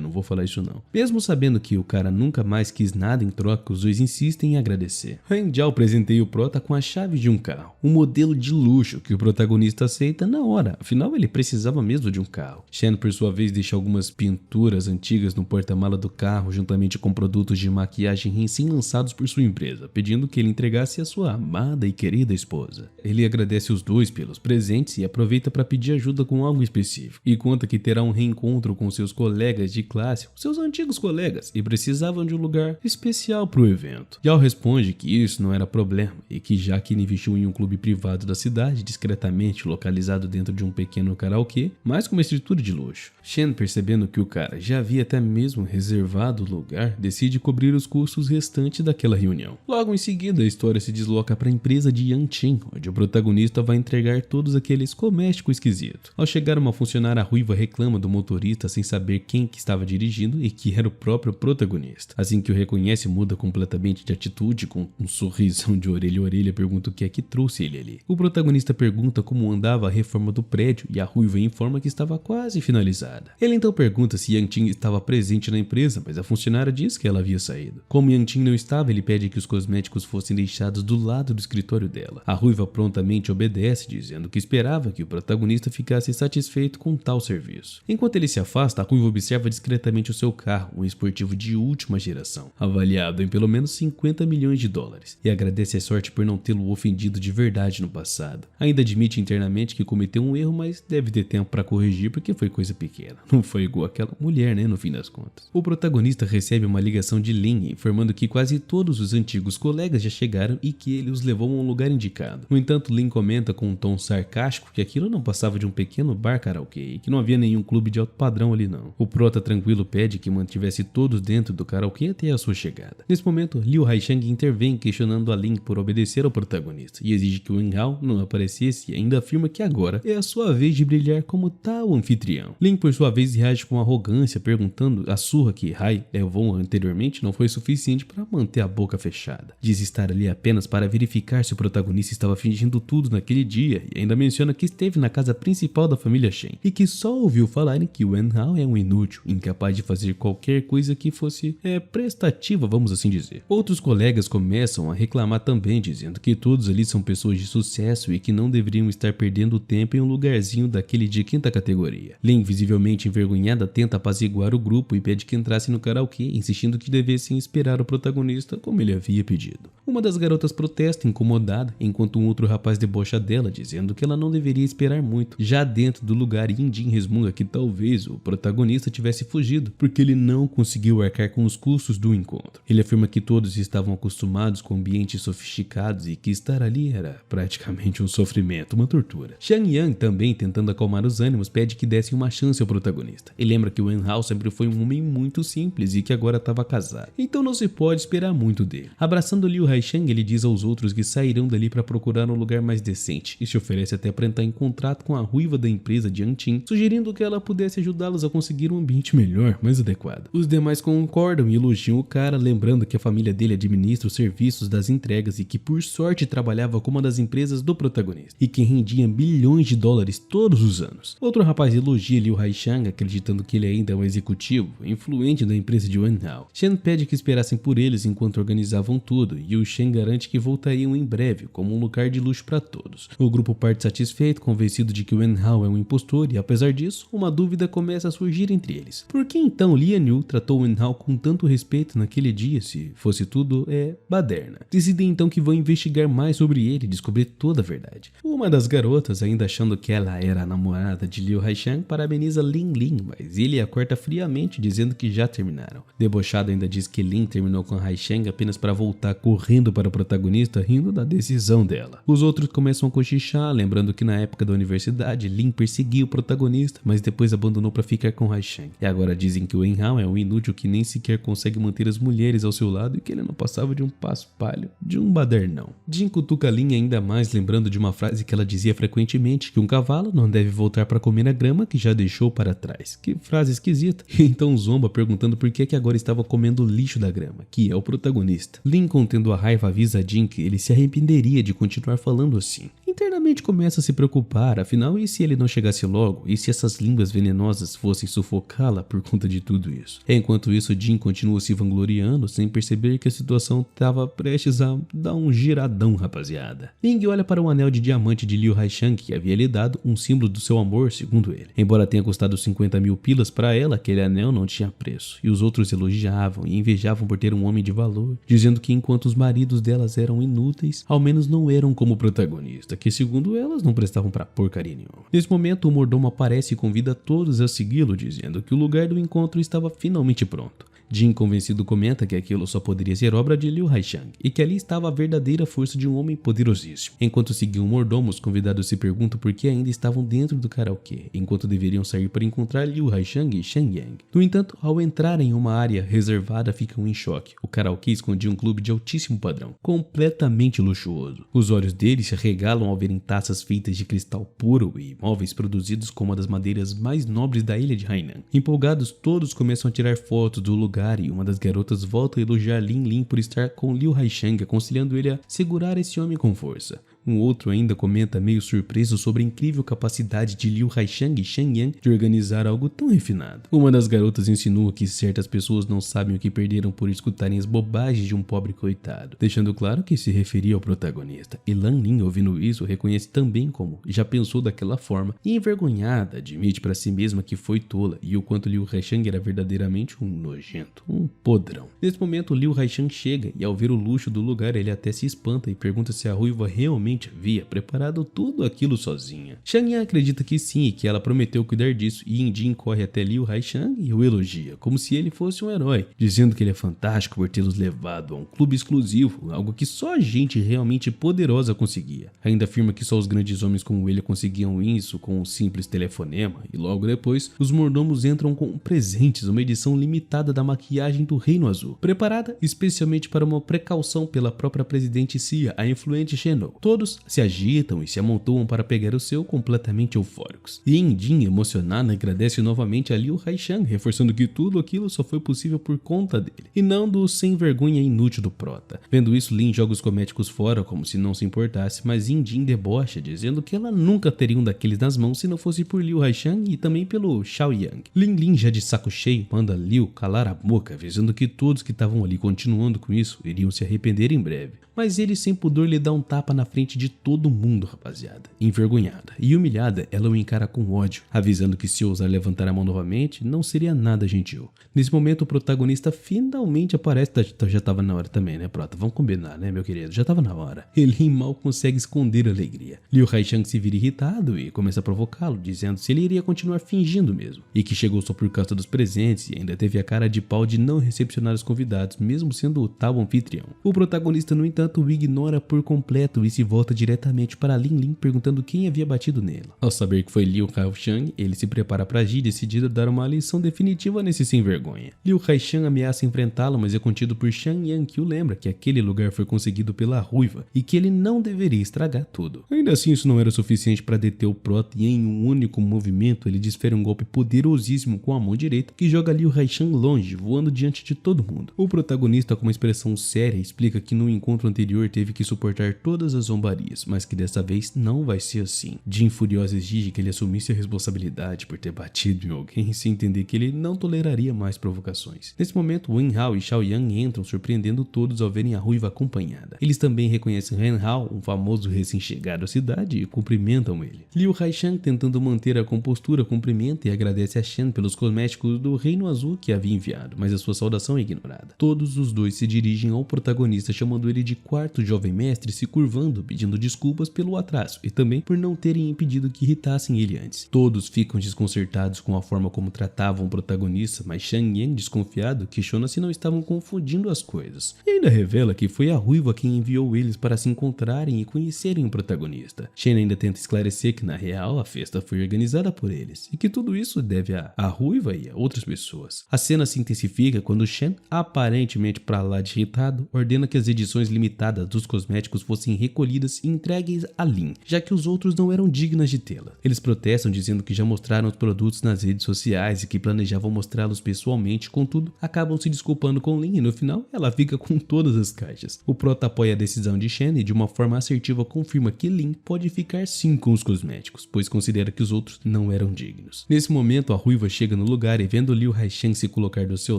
não vou falar isso não. Mesmo sabendo que o cara nunca mais quis nada em troca, os dois insistem em agradecer. Heng Jiao presenteia o Prota com a chave de um carro, um modelo de luxo que o protagonista aceita na hora, afinal ele precisava mesmo de um carro. Shan, por sua vez, deixa algumas pinturas antigas no porta-mala do carro, juntamente com produtos de maquiagem recém-lançados por sua empresa, pedindo que ele entregasse a sua amada e querida esposa. Ele agradece os dois pelos presentes e aproveita para pedir ajuda com algo específico, e conta que terá um reencontro com seus colegas de classe, seus seus antigos colegas e precisavam de um lugar especial para o evento. Yao responde que isso não era problema e que já que ele investiu em um clube privado da cidade, discretamente localizado dentro de um pequeno karaokê, mas com uma estrutura de luxo. Shen, percebendo que o cara já havia até mesmo reservado o lugar, decide cobrir os custos restantes daquela reunião. Logo em seguida, a história se desloca para a empresa de Yanqing, onde o protagonista vai entregar todos aqueles cosméticos esquisitos. Ao chegar, uma funcionária ruiva reclama do motorista sem saber quem que estava dirigindo e que era o próprio protagonista. Assim que o reconhece, muda completamente de atitude, com um sorrisão de orelha a orelha, pergunta o que é que trouxe ele ali. O protagonista pergunta como andava a reforma do prédio e a ruiva informa que estava quase finalizada. Ele então pergunta se Yanqing estava presente na empresa, mas a funcionária diz que ela havia saído. Como Yanqing não estava, ele pede que os cosméticos fossem deixados do lado do escritório dela. A ruiva prontamente obedece, dizendo que esperava que o protagonista ficasse satisfeito com tal serviço. Enquanto ele se afasta, a ruiva observa discretamente o seu carro, um esportivo de última geração, avaliado em pelo menos 50 milhões de dólares, e agradece a sorte por não tê-lo ofendido de verdade no passado. Ainda admite internamente que cometeu um erro, mas deve ter tempo para corrigir porque foi coisa pequena. Não foi igual aquela mulher, né, no fim das contas. O protagonista recebe uma ligação de Lin informando que quase todos os antigos colegas já chegaram e que ele os levou a um lugar indicado. No entanto, Lin comenta com um tom sarcástico que aquilo não passava de um pequeno bar karaokê e que não havia nenhum clube de alto padrão ali não. O prota tranquilo pede que mantivesse todos dentro do karaokê até a sua chegada. Nesse momento, Liu Haisheng intervém questionando a Lin por obedecer ao protagonista e exige que o Wen Hao não aparecesse e ainda afirma que agora é a sua vez de brilhar como tal anfitrião. Lin, por sua vez, reage com arrogância, perguntando a surra que Hai levou anteriormente não foi suficiente para manter a boca fechada. Diz estar ali apenas para verificar se o protagonista estava fingindo tudo naquele dia e ainda menciona que esteve na casa principal da família Shen e que só ouviu falarem que Wen Hao é um inútil, incapaz de fazer qualquer coisa que fosse prestativa, vamos assim dizer. Outros colegas começam a reclamar também, dizendo que todos ali são pessoas de sucesso e que não deveriam estar perdendo tempo em um lugarzinho daquele de quinta categoria. Lin, visivelmente envergonhada, tenta apaziguar o grupo e pede que entrassem no karaokê, insistindo que devessem esperar o protagonista como ele havia pedido. Uma das garotas protesta incomodada, enquanto um outro rapaz debocha dela, dizendo que ela não deveria esperar muito. Já dentro do lugar, Yinjin resmunga que talvez o protagonista tivesse fugido, porque ele não conseguiu arcar com os custos do encontro. Ele afirma que todos estavam acostumados com ambientes sofisticados e que estar ali era praticamente um sofrimento, uma tortura. Xiang Yang, também tentando acalmar os ânimos, pede que dessem uma chance ao protagonista. Ele lembra que o Wen Hao sempre foi um homem muito simples e que agora estava casado, então não se pode esperar muito dele. Abraçando Liu Haisheng, ele diz aos outros que sairão dali para procurar um lugar mais decente e se oferece até para entrar em contrato com a ruiva da empresa de Yanqing, sugerindo que ela pudesse ajudá-los a conseguir um ambiente melhor, mais adequado. Os demais concordam e elogiam o cara, lembrando que a família dele administra os serviços das entregas e que por sorte trabalhava com uma das empresas do protagonista e que rendia bilhões de dólares todos os anos. Outro rapaz elogia Liu Haisheng, acreditando que ele ainda é um executivo influente da empresa de Wen Hao. Shen pede que esperassem por eles enquanto organizavam tudo e o Shen garante que voltariam em breve como um lugar de luxo para todos. O grupo parte satisfeito, convencido de que Wen Hao é um impostor e apesar disso, uma dúvida começa a surgir entre eles. Por que então Lian Yu tratou Wen Hao com tanto respeito naquele dia se fosse tudo baderna? Decidem então que vão investigar mais sobre ele e descobrir toda a verdade. Uma das garotas, ainda achando que ela era a namorada de Liu Haisheng, parabeniza Lin Lin, mas ele a corta friamente, dizendo que já terminaram. Debochado, ainda diz que Lin terminou com Haisheng apenas para voltar correndo para o protagonista, rindo da decisão dela. Os outros começam a cochichar, lembrando que na época da universidade, Lin perseguia o protagonista, mas depois abandonou para ficar com Haisheng. E agora dizem que o Wen Hao é um inútil que nem sequer consegue manter as mulheres ao seu lado e que ele não passava de um paspalho, de um badernão. Jin cutuca Lin ainda mais, lembrando de uma frase que ela dizia frequentemente, que um cavalo não deve voltar para comer a grama que já deixou para trás. Que frase esquisita. E então zomba, perguntando por que agora estava comendo o lixo da grama, que é o protagonista. Lin, contendo a raiva, avisa a Jin que ele se arrependeria de continuar falando assim. Internamente começa a se preocupar, afinal, e se ele não chegasse logo? E se essas línguas venenosas fossem sufocá-la por conta de tudo isso? Enquanto isso, Jin continua se vangloriando, sem perceber que a situação estava prestes a dar um giradão, rapaziada. Ling olha para o anel de diamante de Liu Haisheng, que havia lhe dado, um símbolo do seu amor, segundo ele. Embora tenha custado 50 mil pilas para ela, aquele anel não tinha preço, e os outros elogiavam e invejavam por ter um homem de valor, dizendo que enquanto os maridos delas eram inúteis, ao menos não eram como o protagonista, que segundo elas não prestavam pra porcaria nenhuma. Nesse momento, o mordomo aparece e convida todos a segui-lo, dizendo que o lugar do encontro encontro estava finalmente pronto. Jin, convencido, comenta que aquilo só poderia ser obra de Liu Haishang e que ali estava a verdadeira força de um homem poderosíssimo. Enquanto seguiam o mordomo, os convidados se perguntam por que ainda estavam dentro do karaokê, enquanto deveriam sair para encontrar Liu Haishang e Shen Yang. No entanto, ao entrarem em uma área reservada, ficam em choque. O karaokê escondia um clube de altíssimo padrão, completamente luxuoso. Os olhos deles se arregalam ao verem taças feitas de cristal puro e móveis produzidos com uma das madeiras mais nobres da ilha de Hainan. Empolgados, todos começam a tirar fotos do lugar e uma das garotas volta a elogiar Lin Lin por estar com Liu Haishang, aconselhando ele a segurar esse homem com força. Um outro ainda comenta meio surpreso sobre a incrível capacidade de Liu Haishang e Shen Yang de organizar algo tão refinado. Uma das garotas insinua que certas pessoas não sabem o que perderam por escutarem as bobagens de um pobre coitado, deixando claro que se referia ao protagonista. E Lan Lin, ouvindo isso, reconhece também como já pensou daquela forma e, envergonhada, admite para si mesma que foi tola e o quanto Liu Haishang era verdadeiramente um nojento, um podrão. Nesse momento, Liu Haishang chega e, ao ver o luxo do lugar, ele até se espanta e pergunta se a ruiva realmente havia preparado tudo aquilo sozinha. Shen Yang acredita que sim e que ela prometeu cuidar disso, e Jin corre até Liu Haishang e o elogia, como se ele fosse um herói, dizendo que ele é fantástico por tê-los levado a um clube exclusivo, algo que só gente realmente poderosa conseguia. Ainda afirma que só os grandes homens como ele conseguiam isso com um simples telefonema, e logo depois, os mordomos entram com presentes, uma edição limitada da maquiagem do Reino Azul, preparada especialmente para uma precaução pela própria presidente Xia, a influente Shenou. Todos se agitam e se amontoam para pegar o seu, completamente eufóricos. E Jin, emocionada, agradece novamente a Liu Haishang, reforçando que tudo aquilo só foi possível por conta dele, e não do sem vergonha inútil do prota. Vendo isso, Lin joga os cosméticos fora como se não se importasse, mas Jin debocha, dizendo que ela nunca teria um daqueles nas mãos se não fosse por Liu Haishang e também pelo Xiao Yang. Lin, já de saco cheio, manda Liu calar a boca, avisando que todos que estavam ali continuando com isso iriam se arrepender em breve. Mas ele, sem pudor, lhe dá um tapa na frente de todo mundo, rapaziada. Envergonhada e humilhada, ela o encara com ódio, avisando que se ousar levantar a mão novamente, não seria nada gentil. Nesse momento, o protagonista finalmente aparece. Já tava na hora também, né, prota? Vamos combinar, né, meu querido? Já tava na hora. Ele mal consegue esconder a alegria. Liu Haishang se vira irritado e começa a provocá-lo, dizendo se ele iria continuar fingindo mesmo, e que chegou só por causa dos presentes e ainda teve a cara de pau de não recepcionar os convidados, mesmo sendo o tal anfitrião. O protagonista, no entanto, o ignora por completo e se volta diretamente para Lin Lin, perguntando quem havia batido nela. Ao saber que foi Liu Haishang, ele se prepara para agir, decidido a dar uma lição definitiva nesse sem vergonha. Liu Haishang ameaça enfrentá-lo, mas é contido por Shen Yang, que o lembra que aquele lugar foi conseguido pela ruiva e que ele não deveria estragar tudo. Ainda assim, isso não era suficiente para deter o prota, e em um único movimento ele desfere um golpe poderosíssimo com a mão direita que joga Liu Haishang longe, voando diante de todo mundo. O protagonista, com uma expressão séria, explica que no encontro anterior teve que suportar todas as zombarias, mas que dessa vez não vai ser assim. Jin, furiosa, exige que ele assumisse a responsabilidade por ter batido em alguém, sem entender que ele não toleraria mais provocações. Nesse momento, Wen Hao e Xiao Yang entram, surpreendendo todos ao verem a ruiva acompanhada. Eles também reconhecem Ren Hao, um famoso recém-chegado à cidade, e cumprimentam ele. Liu Haishang, tentando manter a compostura, cumprimenta e agradece a Shen pelos cosméticos do Reino Azul que havia enviado, mas a sua saudação é ignorada. Todos os dois se dirigem ao protagonista, chamando ele de quarto jovem mestre, se curvando, pedindo desculpas pelo atraso e também por não terem impedido que irritassem ele antes. Todos ficam desconcertados com a forma como tratavam o protagonista, mas Shen Yang, desconfiado, questiona se não estavam confundindo as coisas. E ainda revela que foi a ruiva quem enviou eles para se encontrarem e conhecerem o protagonista. Shen ainda tenta esclarecer que na real a festa foi organizada por eles e que tudo isso deve à ruiva e a outras pessoas. A cena se intensifica quando Shen, aparentemente pra lá de irritado, ordena que as edições limitadas dos cosméticos fossem recolhidas e entregues a Lin, já que os outros não eram dignas de tê-la. Eles protestam dizendo que já mostraram os produtos nas redes sociais e que planejavam mostrá-los pessoalmente, contudo, acabam se desculpando com Lin e no final ela fica com todas as caixas. O prota apoia a decisão de Shen e de uma forma assertiva confirma que Lin pode ficar sim com os cosméticos, pois considera que os outros não eram dignos. Nesse momento, a ruiva chega no lugar e, vendo Liu Haishang se colocar do seu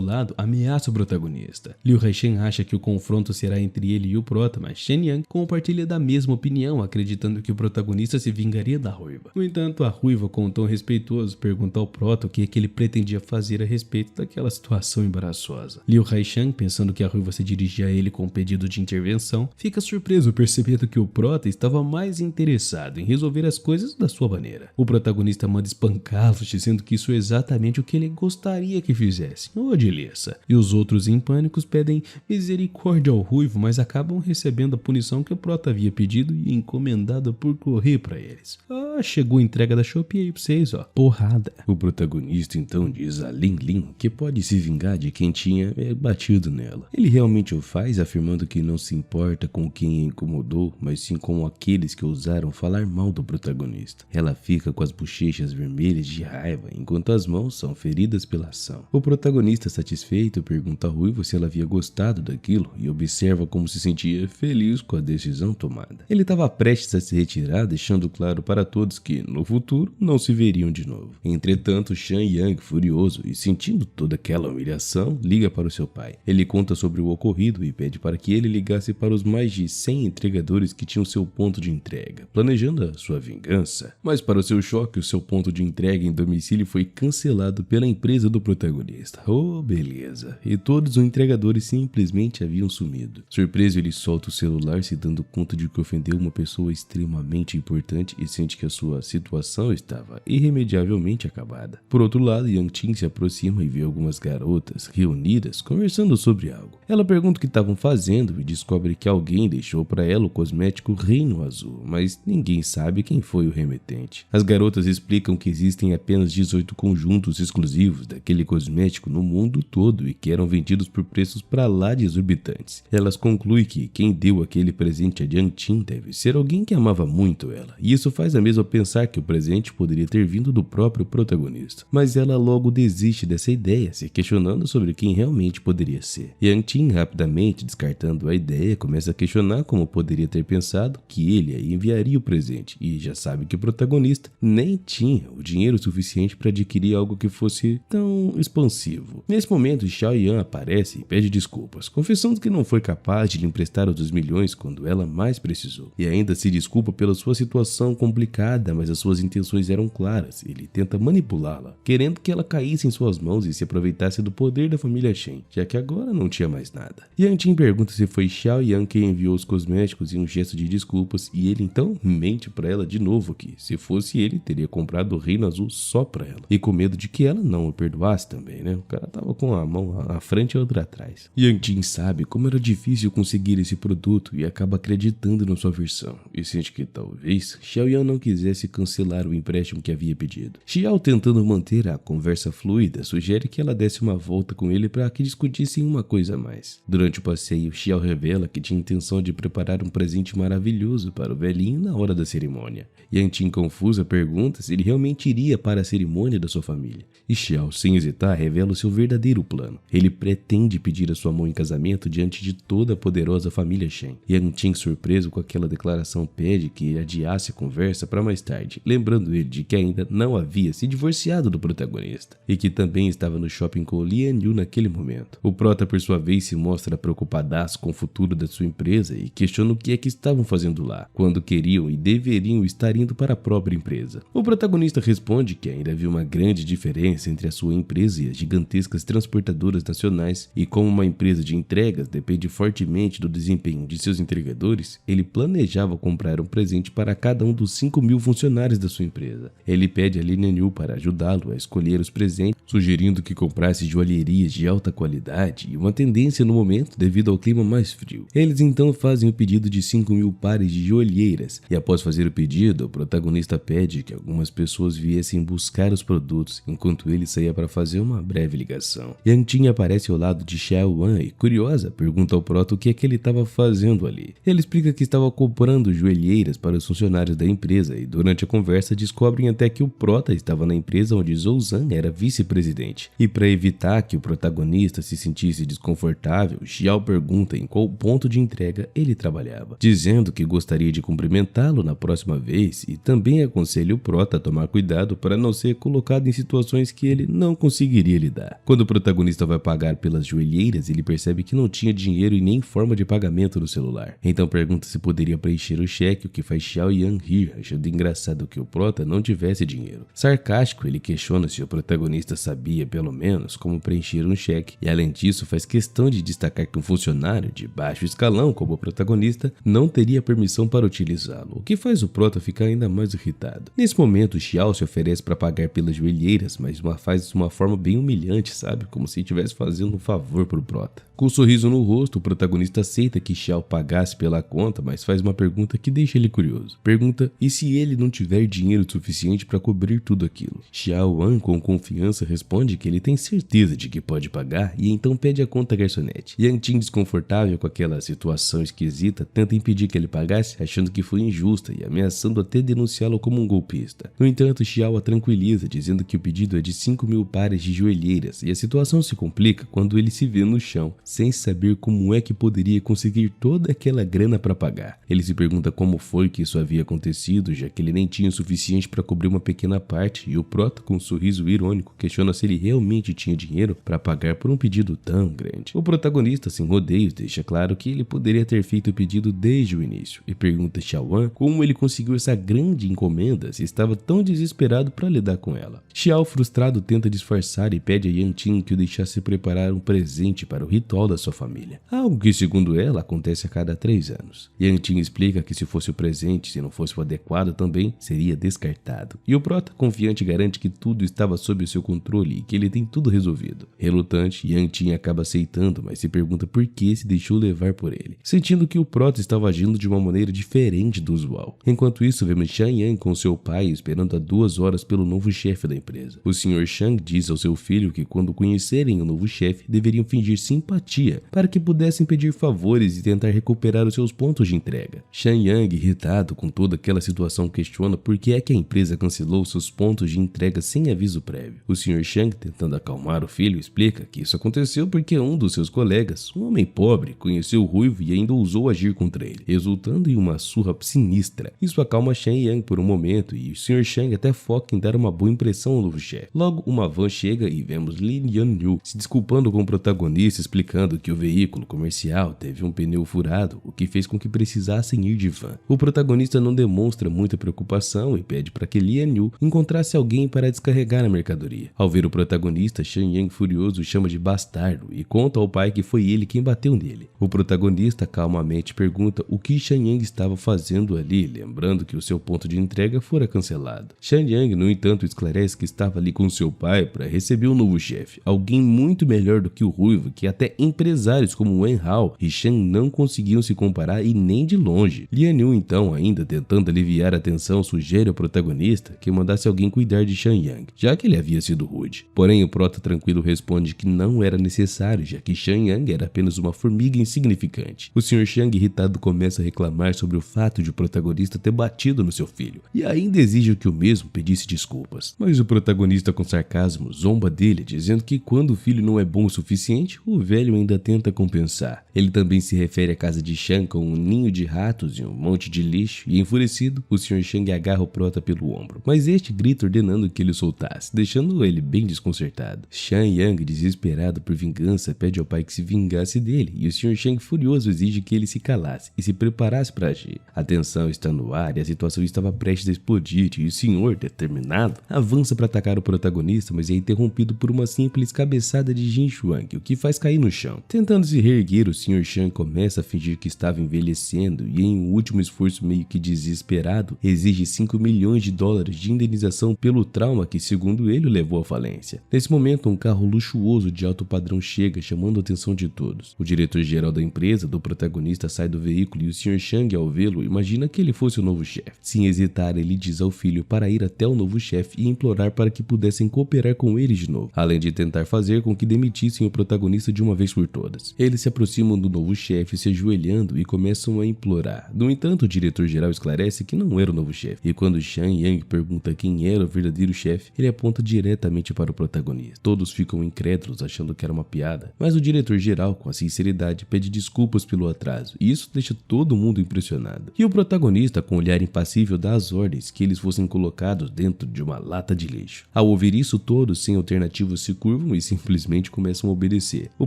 lado, ameaça o protagonista. Liu Haishang acha que o confronto será entre ele e o prota, mas Shen Yang compartilha da mesma mesma opinião, acreditando que o protagonista se vingaria da ruiva. No entanto, a ruiva, com um tom respeitoso, pergunta ao Prota o que é que ele pretendia fazer a respeito daquela situação embaraçosa. Liu Haishan, pensando que a ruiva se dirigia a ele com um pedido de intervenção, fica surpreso percebendo que o Prota estava mais interessado em resolver as coisas da sua maneira. O protagonista manda espancá-lo, dizendo que isso é exatamente o que ele gostaria que fizesse. Ô Dilessa. E os outros em pânicos pedem misericórdia ao ruivo, mas acabam recebendo a punição que o Prota havia pedido e encomendado por correr para eles. Chegou a entrega da Shopee aí pra vocês, porrada. O protagonista então diz a Lin Lin que pode se vingar de quem tinha batido nela. Ele realmente o faz, afirmando que não se importa com quem a incomodou, mas sim com aqueles que ousaram falar mal do protagonista. Ela fica com as bochechas vermelhas de raiva, enquanto as mãos são feridas pela ação. O protagonista, satisfeito, pergunta a ruiva se ela havia gostado daquilo e observa como se sentia feliz com a decisão tomada. Ele estava prestes a se retirar, deixando claro para todos que, no futuro, não se veriam de novo. Entretanto, Shan Yang, furioso e sentindo toda aquela humilhação, liga para o seu pai. Ele conta sobre o ocorrido e pede para que ele ligasse para os mais de 100 entregadores que tinham seu ponto de entrega, planejando a sua vingança. Mas para o seu choque, o seu ponto de entrega em domicílio foi cancelado pela empresa do protagonista. Beleza. E todos os entregadores simplesmente haviam sumido. Surpreso, ele solta o celular, se dando conta de que ofendeu uma pessoa extremamente importante e sente que a sua situação estava irremediavelmente acabada. Por outro lado, Yang Qin se aproxima e vê algumas garotas reunidas conversando sobre algo. Ela pergunta o que estavam fazendo e descobre que alguém deixou para ela o cosmético Reino Azul, mas ninguém sabe quem foi o remetente. As garotas explicam que existem apenas 18 conjuntos exclusivos daquele cosmético no mundo todo e que eram vendidos por preços para lá de exorbitantes. Elas concluem que quem deu aquele presente a Yang Qin deve ser alguém que amava muito ela, e isso faz a mesma pensar que o presente poderia ter vindo do próprio protagonista. Mas ela logo desiste dessa ideia, se questionando sobre quem realmente poderia ser. Yang Qin, rapidamente descartando a ideia, começa a questionar como poderia ter pensado que ele aí enviaria o presente, e já sabe que o protagonista nem tinha o dinheiro suficiente para adquirir algo que fosse tão expansivo. Nesse momento, Xiao Yan aparece e pede desculpas, confessando que não foi capaz de lhe emprestar os 2 milhões quando ela mais precisou, e ainda se desculpa pela sua situação complicada, mas as suas intenções eram claras. Ele tenta manipulá-la, querendo que ela caísse em suas mãos e se aproveitasse do poder da família Shen, já que agora não tinha mais nada. Yang Qin pergunta se foi Xiao Yan quem enviou os cosméticos em um gesto de desculpas, e ele então mente para ela de novo que, se fosse ele, teria comprado o Reino Azul só pra ela, e com medo de que ela não o perdoasse também, né? O cara tava com a mão à frente e a outra atrás. Yang Qin sabe como era difícil conseguir esse produto e acaba acreditando na sua versão, e sente que talvez Xiao Yan não quisesse cancelar o empréstimo que havia pedido. Xiao, tentando manter a conversa fluida, sugere que ela desse uma volta com ele para que discutissem uma coisa a mais. Durante o passeio, Xiao revela que tinha intenção de preparar um presente maravilhoso para o velhinho na hora da cerimônia. Yang Qin, confusa, pergunta se ele realmente iria para a cerimônia da sua família. E Xiao, sem hesitar, revela o seu verdadeiro plano. Ele pretende pedir a sua mão em casamento diante de toda a poderosa família Shen. Yang Qin, surpreso com aquela declaração, pede que adiasse a conversa para mais tarde, lembrando ele de que ainda não havia se divorciado do protagonista e que também estava no shopping com Lian Yu naquele momento. O prota, por sua vez, se mostra preocupadaço com o futuro da sua empresa e questiona o que é que estavam fazendo lá, quando queriam e deveriam estar indo para a própria empresa. O protagonista responde que ainda havia uma grande diferença entre a sua empresa e as gigantescas transportadoras nacionais, e como uma empresa de entregas depende fortemente do desempenho de seus entregadores, ele planejava comprar um presente para cada um dos 5.000 funcionários da sua empresa. Ele pede a Lin Yu para ajudá-lo a escolher os presentes, sugerindo que comprasse joalherias de alta qualidade e uma tendência no momento devido ao clima mais frio. Eles então fazem o pedido de 5.000 pares de joalheiras, e após fazer o pedido, o protagonista pede que algumas pessoas viessem buscar os produtos, enquanto ele saía para fazer uma breve ligação. Yang Qin aparece ao lado de Xiao Wan e, curiosa, pergunta ao prota o que é que ele estava fazendo ali. Ele explica que estava comprando joelheiras para os funcionários da empresa e durante a conversa descobrem até que o Prota estava na empresa onde Zhou Zhan era vice-presidente. E para evitar que o protagonista se sentisse desconfortável, Xiao pergunta em qual ponto de entrega ele trabalhava, dizendo que gostaria de cumprimentá-lo na próxima vez e também aconselha o Prota a tomar cuidado para não ser colocado em situações que ele não conseguiria lidar. Quando o protagonista vai pagar pelas joelheiras, ele percebe que não tinha dinheiro e nem forma de pagamento no celular. Então pergunta se poderia preencher o cheque, o que faz Xiao Yan rir, achando engraçado que o Prota não tivesse dinheiro. Sarcástico, ele questiona se o protagonista sabia pelo menos como preencher um cheque, e além disso faz questão de destacar que um funcionário de baixo escalão como o protagonista não teria permissão para utilizá-lo, o que faz o Prota ficar ainda mais irritado. Nesse momento, Xiao se oferece para pagar pelas joelheiras, mas faz de uma forma bem humilhante, sabe? Como se estivesse fazendo um favor pro Prota. Com um sorriso no rosto, o protagonista aceita que Xiao pagasse pela conta, mas faz uma pergunta que deixa ele curioso. Pergunta: e se ele não tiver dinheiro suficiente para cobrir tudo aquilo? Xiao Wan, com confiança, responde que ele tem certeza de que pode pagar e então pede a conta à garçonete. Yang Qin, desconfortável com aquela situação esquisita, tenta impedir que ele pagasse, achando que foi injusta e ameaçando até denunciá-lo como um golpista. No entanto, Xiao a tranquiliza, dizendo que o pedido é de 5.000 pares de joelheiras, e a situação se complica quando ele se vê no chão, sem saber como é que poderia conseguir toda aquela grana para pagar. Ele se pergunta como foi que isso havia acontecido, já que ele nem tinha o suficiente para cobrir uma pequena parte, e o Prota, com um sorriso irônico, questiona se ele realmente tinha dinheiro para pagar por um pedido tão grande. O protagonista, sem rodeios, deixa claro que ele poderia ter feito o pedido desde o início, e pergunta a Xiao Wan como ele conseguiu essa grande encomenda se estava tão desesperado para lidar com ela. Xiao, frustrado, tenta disfarçar e pede a Yang Qin que o deixasse preparar um presente para o ritual da sua família, algo que, segundo ela, acontece a cada 3 anos. Yang Qin explica que se fosse o presente, se não fosse o adequado também, seria descartado. E o Prota, confiante, garante que tudo estava sob o seu controle e que ele tem tudo resolvido. Relutante, Yang Qin acaba aceitando, mas se pergunta por que se deixou levar por ele, sentindo que o Prota estava agindo de uma maneira diferente do usual. Enquanto isso, vemos Shan Yan com seu pai esperando há 2 horas pelo novo chefe da empresa. O Sr. Shang diz ao seu filho que quando conhecerem o novo chefe, deveriam fingir simpatia para que pudessem pedir favores e tentar recuperar os seus pontos de entrega. Shan Yang, irritado com toda aquela situação, questiona por que é que a empresa cancelou seus pontos de entrega sem aviso prévio. O Sr. Shang, tentando acalmar o filho, explica que isso aconteceu porque um dos seus colegas, um homem pobre, conheceu o Ruivo e ainda ousou agir contra ele, resultando em uma surra sinistra. Isso acalma Shan Yang por um momento e o Sr. Shang até foca em dar uma boa impressão ao novo chefe. Logo, uma van chega e vemos Lin Yanyu se desculpando com o protagonista, explicando que o veículo comercial teve um pneu furado, o que fez com que precisassem ir de van. O protagonista não demonstra muita preocupação e pede para que Lian Yu encontrasse alguém para descarregar a mercadoria. Ao ver o protagonista, Shan Yang, furioso, chama de bastardo e conta ao pai que foi ele quem bateu nele. O protagonista calmamente pergunta o que Shan Yang estava fazendo ali, lembrando que o seu ponto de entrega fora cancelado. Shan Yang, no entanto, esclarece que estava ali com seu pai para receber um novo chefe, alguém muito melhor do que o Ruivo, que até empresários como Wen Hao e Shan não conseguiam se comparar e nem de longe. Lian Yu, então, ainda tentando aliviar a tensão, sugere ao protagonista que mandasse alguém cuidar de Shan Yang, já que ele havia sido rude. Porém, o Prota tranquilo responde que não era necessário, já que Shan Yang era apenas uma formiga insignificante. O Sr. Shang, irritado, começa a reclamar sobre o fato de o protagonista ter batido no seu filho, e ainda exige que o mesmo pedisse desculpas. Mas o protagonista, com sarcasmo, zomba dele, dizendo que quando o filho não é bom o suficiente, o velho ainda tenta compensar. Ele também se refere à casa de Shan com um ninho de ratos e um monte de lixo, e enfurecido, o Sr. Shang agarra o Prota pelo ombro, mas este grita ordenando que ele o soltasse, deixando ele bem desconcertado. Shan Yang, desesperado por vingança, pede ao pai que se vingasse dele, e o Sr. Shang, furioso, exige que ele se calasse e se preparasse para agir. A tensão está no ar e a situação estava prestes a explodir, e o senhor, determinado, avança para atacar o protagonista, mas é interrompido por uma simples cabeçada de Jin Shuang, o que faz cair no chão. Tentando se reerguer, o Sr. Shang começa a fingir que estava envelhecendo e, em um último esforço meio que desesperado, exige 5 milhões de dólares de indenização pelo trauma que, segundo ele, o levou à falência. Nesse momento, um carro luxuoso de alto padrão chega, chamando a atenção de todos. O diretor-geral da empresa do protagonista sai do veículo e o Sr. Shang, ao vê-lo, imagina que ele fosse o novo chefe. Sem hesitar, ele diz ao filho para ir até o novo chefe e implorar para que pudessem cooperar com ele de novo, além de tentar fazer com que demitissem o protagonista de uma vez por todas. Eles se aproximam do novo chefe se ajoelhando e começam a implorar. No entanto, o diretor-geral esclarece que não era o novo chefe, e quando Shan Yang pergunta quem era o verdadeiro chefe, ele aponta diretamente para o protagonista. Todos ficam incrédulos, achando que era uma piada, mas o diretor-geral, com a sinceridade, pede desculpas pelo atraso, e isso deixa todo mundo impressionado. E o protagonista, com um olhar impassível, dá as ordens que eles fossem colocados dentro de uma lata de lixo. Ao ouvir isso, todos, sem alternativa, se curvam e simplesmente começam a obedecer. O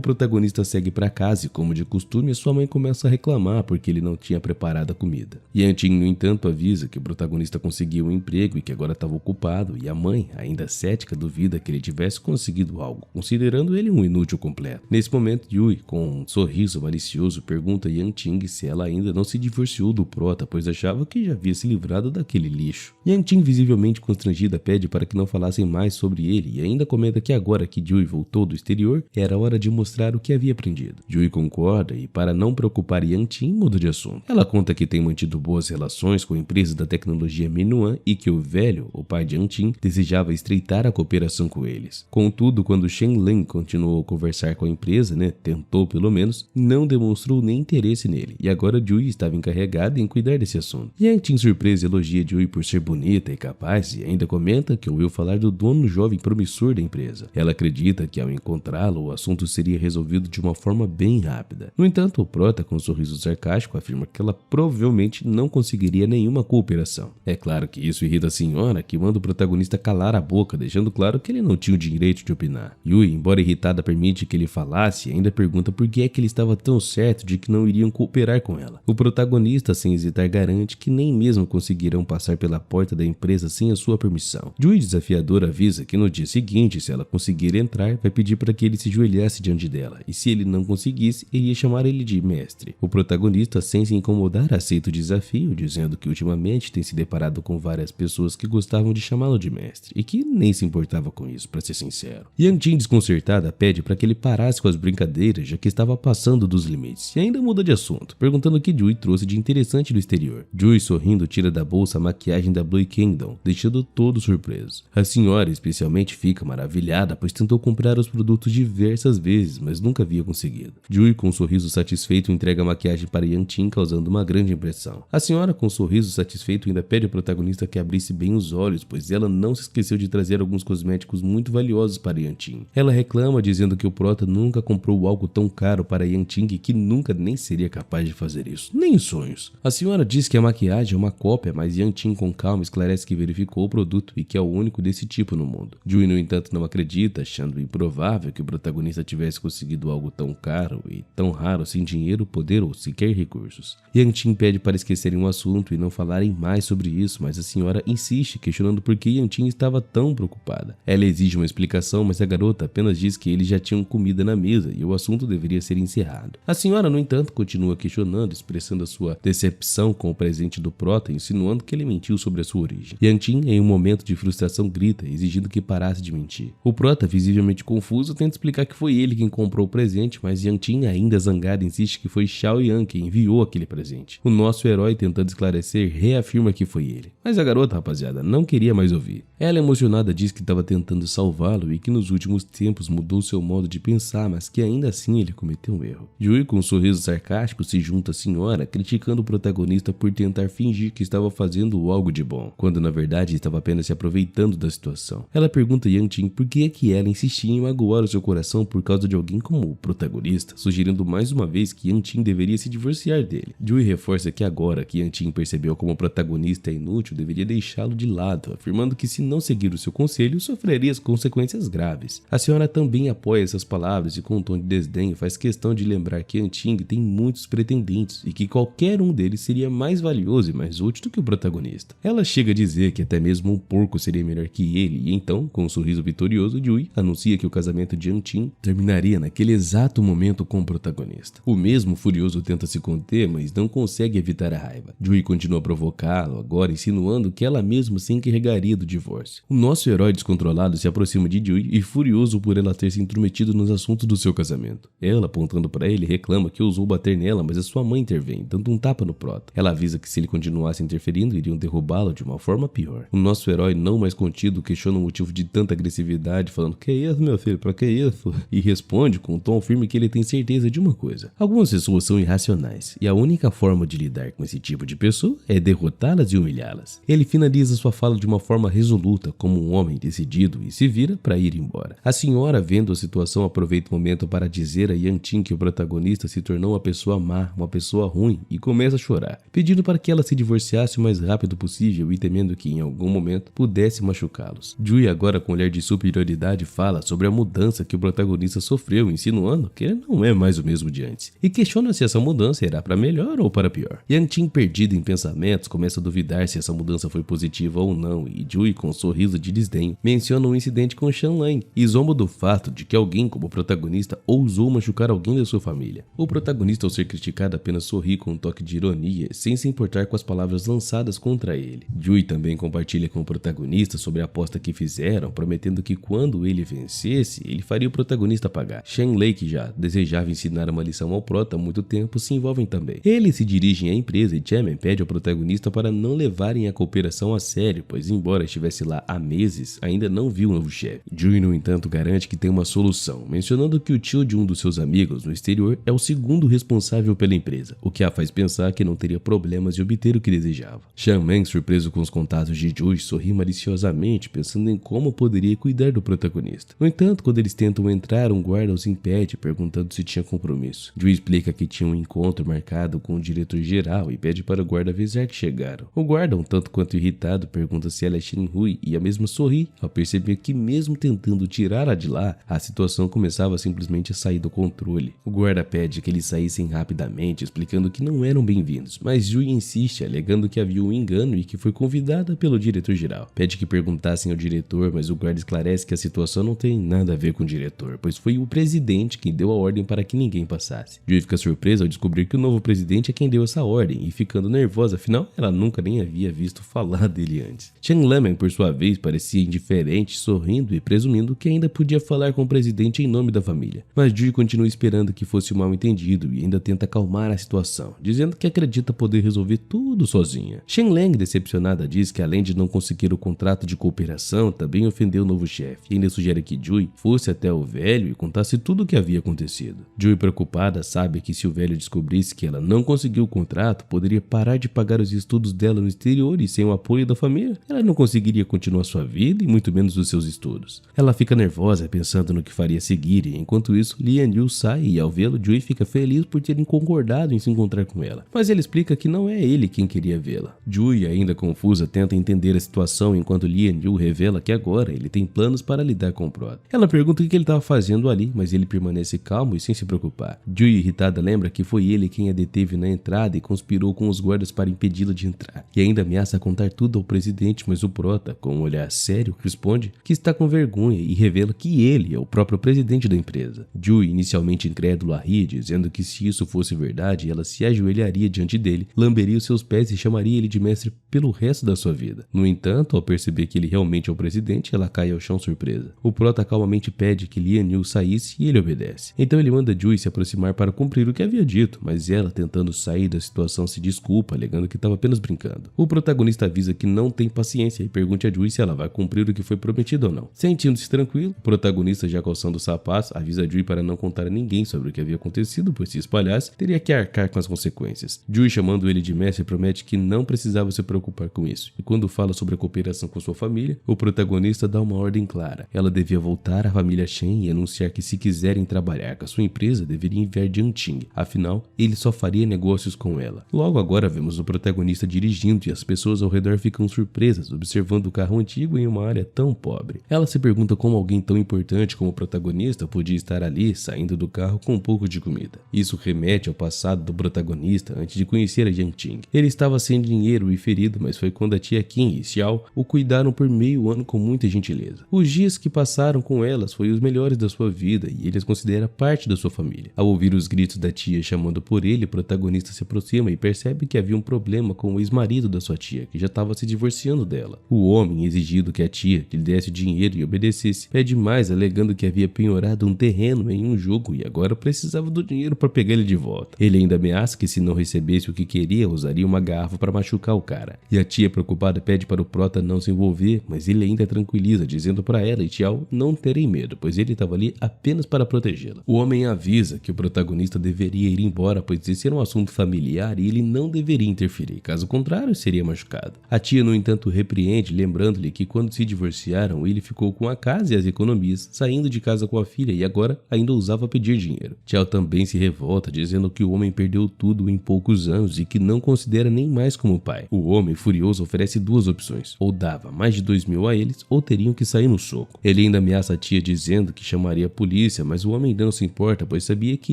protagonista segue para casa e, como de costume, sua mãe começa a reclamar porque ele não tinha preparado a comida. Yang Ting, no entanto, avisa que o protagonista conseguiu um emprego e que agora estava ocupado, e a mãe, ainda cética, duvida que ele tivesse conseguido algo, considerando ele um inútil completo. Nesse momento, Yui, com um sorriso malicioso, pergunta a Yang Ting se ela ainda não se divorciou do prota, pois achava que já havia se livrado daquele lixo. Yang Ting, visivelmente constrangida, pede para que não falassem mais sobre ele e ainda comenta que agora que Yui voltou do exterior, era hora de mostrar o que havia aprendido. Yui concorda e, para não preocupar Yang Ting, muda de assunto. Ela conta que tem mantido boas relações com empresas da tecnologia Minuan e que o velho, o pai de Yang Ting, desejava estreitar a cooperação com eles. Contudo, quando Shen Lin continuou a conversar com a empresa, tentou pelo menos, não demonstrou nem interesse nele, e agora Yui estava encarregada em cuidar desse assunto. Yang Ting, surpresa, elogia Yui por ser bonita e capaz e ainda comenta que ouviu falar do dono jovem promissor da empresa. Ela acredita que ao encontrá-lo, o assunto seria resolvido de uma forma bem rápida. No entanto, o prota, com um sorriso sarcástico, afirma que ela provavelmente não conseguiria nenhuma cooperação. É claro que isso irrita a senhora, que manda o protagonista calar a boca, deixando claro que ele não tinha o direito de opinar. Yui, embora irritada, permite que ele falasse e ainda pergunta por que é que ele estava tão certo de que não iriam cooperar com ela. O protagonista, sem hesitar, garante que nem mesmo conseguirão passar pela porta da empresa sem a sua permissão. Yui, desafiador, avisa que no dia seguinte, se ela conseguir entrar, vai pedir para que ele se ajoelhasse diante dela, e se ele não conseguisse, iria chamar ele de mestre. O protagonista, sem se incomodar, aceita o desafio, dizendo que ultimamente tem se deparado com várias pessoas que gostavam de chamá-lo de mestre, e que nem se importava com isso, para ser sincero. Yang Ting, desconcertada, pede para que ele parasse com as brincadeiras, já que estava passando dos limites, e ainda muda de assunto, perguntando o que Yui trouxe de interessante do exterior. Yui, sorrindo, tira da bolsa a maquiagem da Blue Kingdom, deixando todos surpresos. A senhora, especialmente, fica maravilhada, pois tentou comprar os produtos diversas vezes, mas nunca havia conseguido. Yui, com um sorriso satisfeito, entrega a maquiagem para Yang Ting, causando uma grande impressão. A senhora, com um sorriso satisfeito, ainda pede ao protagonista que abrisse bem os olhos, pois ela não se esqueceu de trazer alguns cosméticos muito valiosos para Yang Ting. Ela reclama, dizendo que o prota nunca comprou algo tão caro para Yang Ting e que nunca nem seria capaz de fazer isso, nem em sonhos. A senhora diz que a maquiagem é uma cópia, mas Yang Ting, com calma, esclarece que verificou o produto e que é o único desse tipo no mundo. Yui, no entanto, não acredita, achando improvável que o protagonista tivesse conseguido algo tão caro e tão raro sem dinheiro, poder ou sequer recursos. Yang Ting pede para esquecerem o assunto e não falarem mais sobre isso, mas a senhora insiste, questionando por que Yang Ting estava tão preocupada. Ela exige uma explicação, mas a garota apenas diz que eles já tinham comida na mesa e o assunto deveria ser encerrado. A senhora, no entanto, continua questionando, expressando a sua decepção com o presente do prota, insinuando que ele mentiu sobre a sua origem. Yang Ting, em um momento de frustração, grita, exigindo que parasse de mentir. O prota, visivelmente confuso, tenta explicar que foi ele quem comprou o presente, mas Yang Ting, ainda zangada, insiste que foi Xiao Yang quem enviou aquele presente. O nosso herói, tentando esclarecer, reafirma que foi ele. Mas a garota, rapaziada, não queria mais ouvir. Ela, emocionada, diz que estava tentando salvá-lo e que nos últimos tempos mudou seu modo de pensar, mas que ainda assim ele cometeu um erro. Yui, com um sorriso sarcástico, se junta à senhora, criticando o protagonista por tentar fingir que estava fazendo algo de bom, quando na verdade estava apenas se aproveitando da situação. Ela pergunta a Yang Ting por que é que ela insistia em magoar o seu coração por causa de alguém como o protagonista, sugerindo mais uma vez que Yang Ting deveria se divorciar dele. Yui reforça que agora que Yang Ting percebeu como o protagonista é inútil, deveria deixá-lo de lado, afirmando que se não seguir o seu conselho, sofreria as consequências graves. A senhora também apoia essas palavras e, com um tom de desdenho, faz questão de lembrar que Yang Ting tem muitos pretendentes e que qualquer um deles seria mais valioso e mais útil do que o protagonista. Ela chega a dizer que até mesmo um porco seria melhor que ele e então, com um sorriso vitorioso, Yui anuncia que o casamento de Yang Ting terminaria naquele exato momento com o protagonista. O mesmo furioso tenta se conter, mas não consegue evitar a raiva. Yui continua a provocá-lo, agora insinuando que ela mesma se encarregaria do divórcio. O nosso herói descontrolado se aproxima de Yui e, furioso por ela ter se intrometido nos assuntos do seu casamento. Ela, apontando para ele, reclama que ousou bater nela, mas a sua mãe intervém, dando um tapa no prota. Ela avisa que se ele continuasse interferindo, iriam derrubá-lo de uma forma pior. O nosso herói, não mais contido, questiona o motivo de tanta agressividade, falando: "Que isso, meu filho? Pra que isso?" E responde com um tom firme que ele tem certeza de uma coisa: algumas pessoas são irracionais e a única forma de lidar com esse tipo de pessoa é derrotá-las e humilhá-las. Ele finaliza sua fala de uma forma resoluta, como um homem decidido, e se vira para ir embora. A senhora, vendo a situação, aproveita o momento para dizer a Yanqing que o protagonista se tornou uma pessoa má, uma pessoa ruim, e começa a chorar, pedindo para que ela se divorciasse o mais rápido possível e temendo que em algum momento pudesse machucá-los. Jui, agora com um olhar de superioridade, fala sobre a mudança que o protagonista sofreu, insinuando que ele não é mais o mesmo de antes, e questiona se essa mudança irá para melhor ou para pior. Yanqing, perdida em pensamentos, começa a duvidar se essa mudança foi positiva ou não, e Jui, com um sorriso de desdenho, menciona um incidente com Shanlan e zomba do fato de que alguém como o protagonista ousou machucar alguém da sua família. O protagonista, ao ser criticado, apenas sorri com um toque de ironia, sem se importar com as palavras lançadas contra ele. Jui também compartilha com o protagonista sobre a aposta que fizeram, prometendo que quando ele vencesse, ele faria o protagonista pagar. Shanlei, que já desejava ensinar uma lição ao prota há muito tempo, se envolvem também. Eles se dirigem à empresa e Chairman pede ao protagonista para não levarem a cooperação a sério, pois embora estivesse lá há meses, ainda não viu o novo chefe. Jui, no entanto, garante que tem uma solução, mencionando que o tio de um dos seus amigos no exterior é o segundo responsável pela empresa, o que a faz pensar que não teria problemas de obter o que desejava. Shanman, surpreso com os contatos de Jui, sorri maliciosamente, pensando em como poderia cuidar do protagonista. No entanto, quando eles tentam entrar, um guarda os impede, perguntando se tinha compromisso. Jui explica que tinha um encontro marcado com o diretor-geral e pede para o guarda avisar que chegaram. O guarda, um tanto quanto irritado, pergunta se ela é Shinhui e a mesma sorri, ao perceber que mesmo tentando tirá-la de lá, a situação começava simplesmente a sair do controle. O guarda pede que eles saíssem rapidamente, explicando que não eram bem-vindos, mas Jui insiste, alegando que havia um engano e que foi convidada pelo diretor-geral. Pede que perguntassem ao diretor, mas o guarda esclarece que a situação não tem nada a ver com o diretor, pois foi o presidente quem deu a ordem para que ninguém passasse. Jui fica surpresa ao descobrir que o novo presidente é quem deu essa ordem, e ficando nervosa, afinal, ela nunca nem havia visto falar dele antes. Chen Lamen, por sua vez, parecia indiferente, sorrindo e presumindo que ainda podia falar com o presidente em nome da família. Mas Jui continua esperando que fosse um mal-entendido e ainda tenta acalmar a situação, dizendo que acredita poder resolver tudo sozinha. Shen Lang, decepcionada, diz que além de não conseguir o contrato de cooperação, também ofendeu o novo chefe, e ainda sugere que Jui fosse até o velho e contasse tudo o que havia acontecido. Jui, preocupada, sabe que se o velho descobrisse que ela não conseguiu o contrato, poderia parar de pagar os estudos dela no exterior e sem o apoio da família, ela não conseguiria continuar sua vida e muito menos os seus estudos. Ela fica nervosa pensando no que faria a seguir e enquanto isso, Lian Yu sai e ao vê-lo, Jui fica feliz por terem concordado em se encontrar com ela, mas ele explica que não é ele quem queria vê-la. Jui, ainda confusa, tenta entender a situação enquanto Lian Yu revela que agora ele tem planos para lidar com o prota. Ela pergunta o que ele estava fazendo ali, mas ele permanece calmo e sem se preocupar. Jui, irritada, lembra que foi ele quem a deteve na entrada e conspirou com os guardas para impedi-la de entrar, e ainda ameaça contar tudo ao presidente, mas o prota, com um olhar sério, responde que está com vergonha e revela que ele é o próprio presidente da empresa. Jui, inicialmente incrédula, ri, dizendo que se isso fosse verdade, ela se ajoelharia diante dele, lamberia os seus pés e chamaria ele de mestre pelo resto da sua vida. No entanto, ao perceber que ele realmente é o presidente, ela cai ao chão surpresa. O prota calmamente pede que Lian Yu saísse e ele obedece. Então ele manda Jui se aproximar para cumprir o que havia dito, mas ela, tentando sair da situação, se desculpa, alegando que estava apenas brincando. O protagonista avisa que não tem paciência e pergunta a Jui se ela vai cumprir o que foi prometido ou não. Sentindo-se tranquilo, o protagonista, já calçando os sapatos, avisa Jui para não contar a ninguém sobre o que havia acontecido, pois se espalhasse, teria que arcar com as consequências. Jui, chamando ele de mestre, promete que não precisava se preocupar com isso. E quando fala sobre a cooperação com sua família, o protagonista dá uma ordem clara. Ela devia voltar à família Shen e anunciar que se quiserem trabalhar com a sua empresa, deveria enviar Jianqing. Afinal, ele só faria negócios com ela. Logo agora vemos o protagonista dirigindo e as pessoas ao redor ficam surpresas, observando o carro antigo em uma área tão pobre. Ela se pergunta como alguém tão importante como o protagonista podia estar ali, saindo do carro com um pouco de comida. Isso remete ao passado do protagonista antes de conhecer a Jianqing. Ele estava sem dinheiro e ferido, mas foi quando a tia Qin e Xiao o cuidaram por meio ano com muita gentileza. Os dias que passaram com elas foi os melhores da sua vida e ele as considera parte da sua família. Ao ouvir os gritos da tia chamando por ele, o protagonista se aproxima e percebe que havia um problema com o ex-marido da sua tia, que já estava se divorciando dela. O homem, exigindo que a tia lhe desse dinheiro e obedecesse, pede mais, alegando que havia penhorado um terreno em um jogo e agora precisava do dinheiro para pegar ele de volta. Ele ainda ameaça que se não recebesse o que queria, usaria uma garrafa para machucar o cara. E a tia, preocupada, pede para o prota não se envolver, mas ele ainda tranquiliza, dizendo para ela e Xiao não terem medo, pois ele estava ali apenas para para protegê-la. O homem avisa que o protagonista deveria ir embora, pois esse era um assunto familiar e ele não deveria interferir, caso contrário seria machucado. A tia, no entanto, repreende, lembrando-lhe que quando se divorciaram, ele ficou com a casa e as economias, saindo de casa com a filha e agora ainda ousava pedir dinheiro. Chao também se revolta, dizendo que o homem perdeu tudo em poucos anos e que não considera nem mais como pai. O homem, furioso, oferece duas opções: ou dava mais de 2.000 a eles, ou teriam que sair no soco. Ele ainda ameaça a tia dizendo que chamaria a polícia, mas o homem não se importa, pois sabia que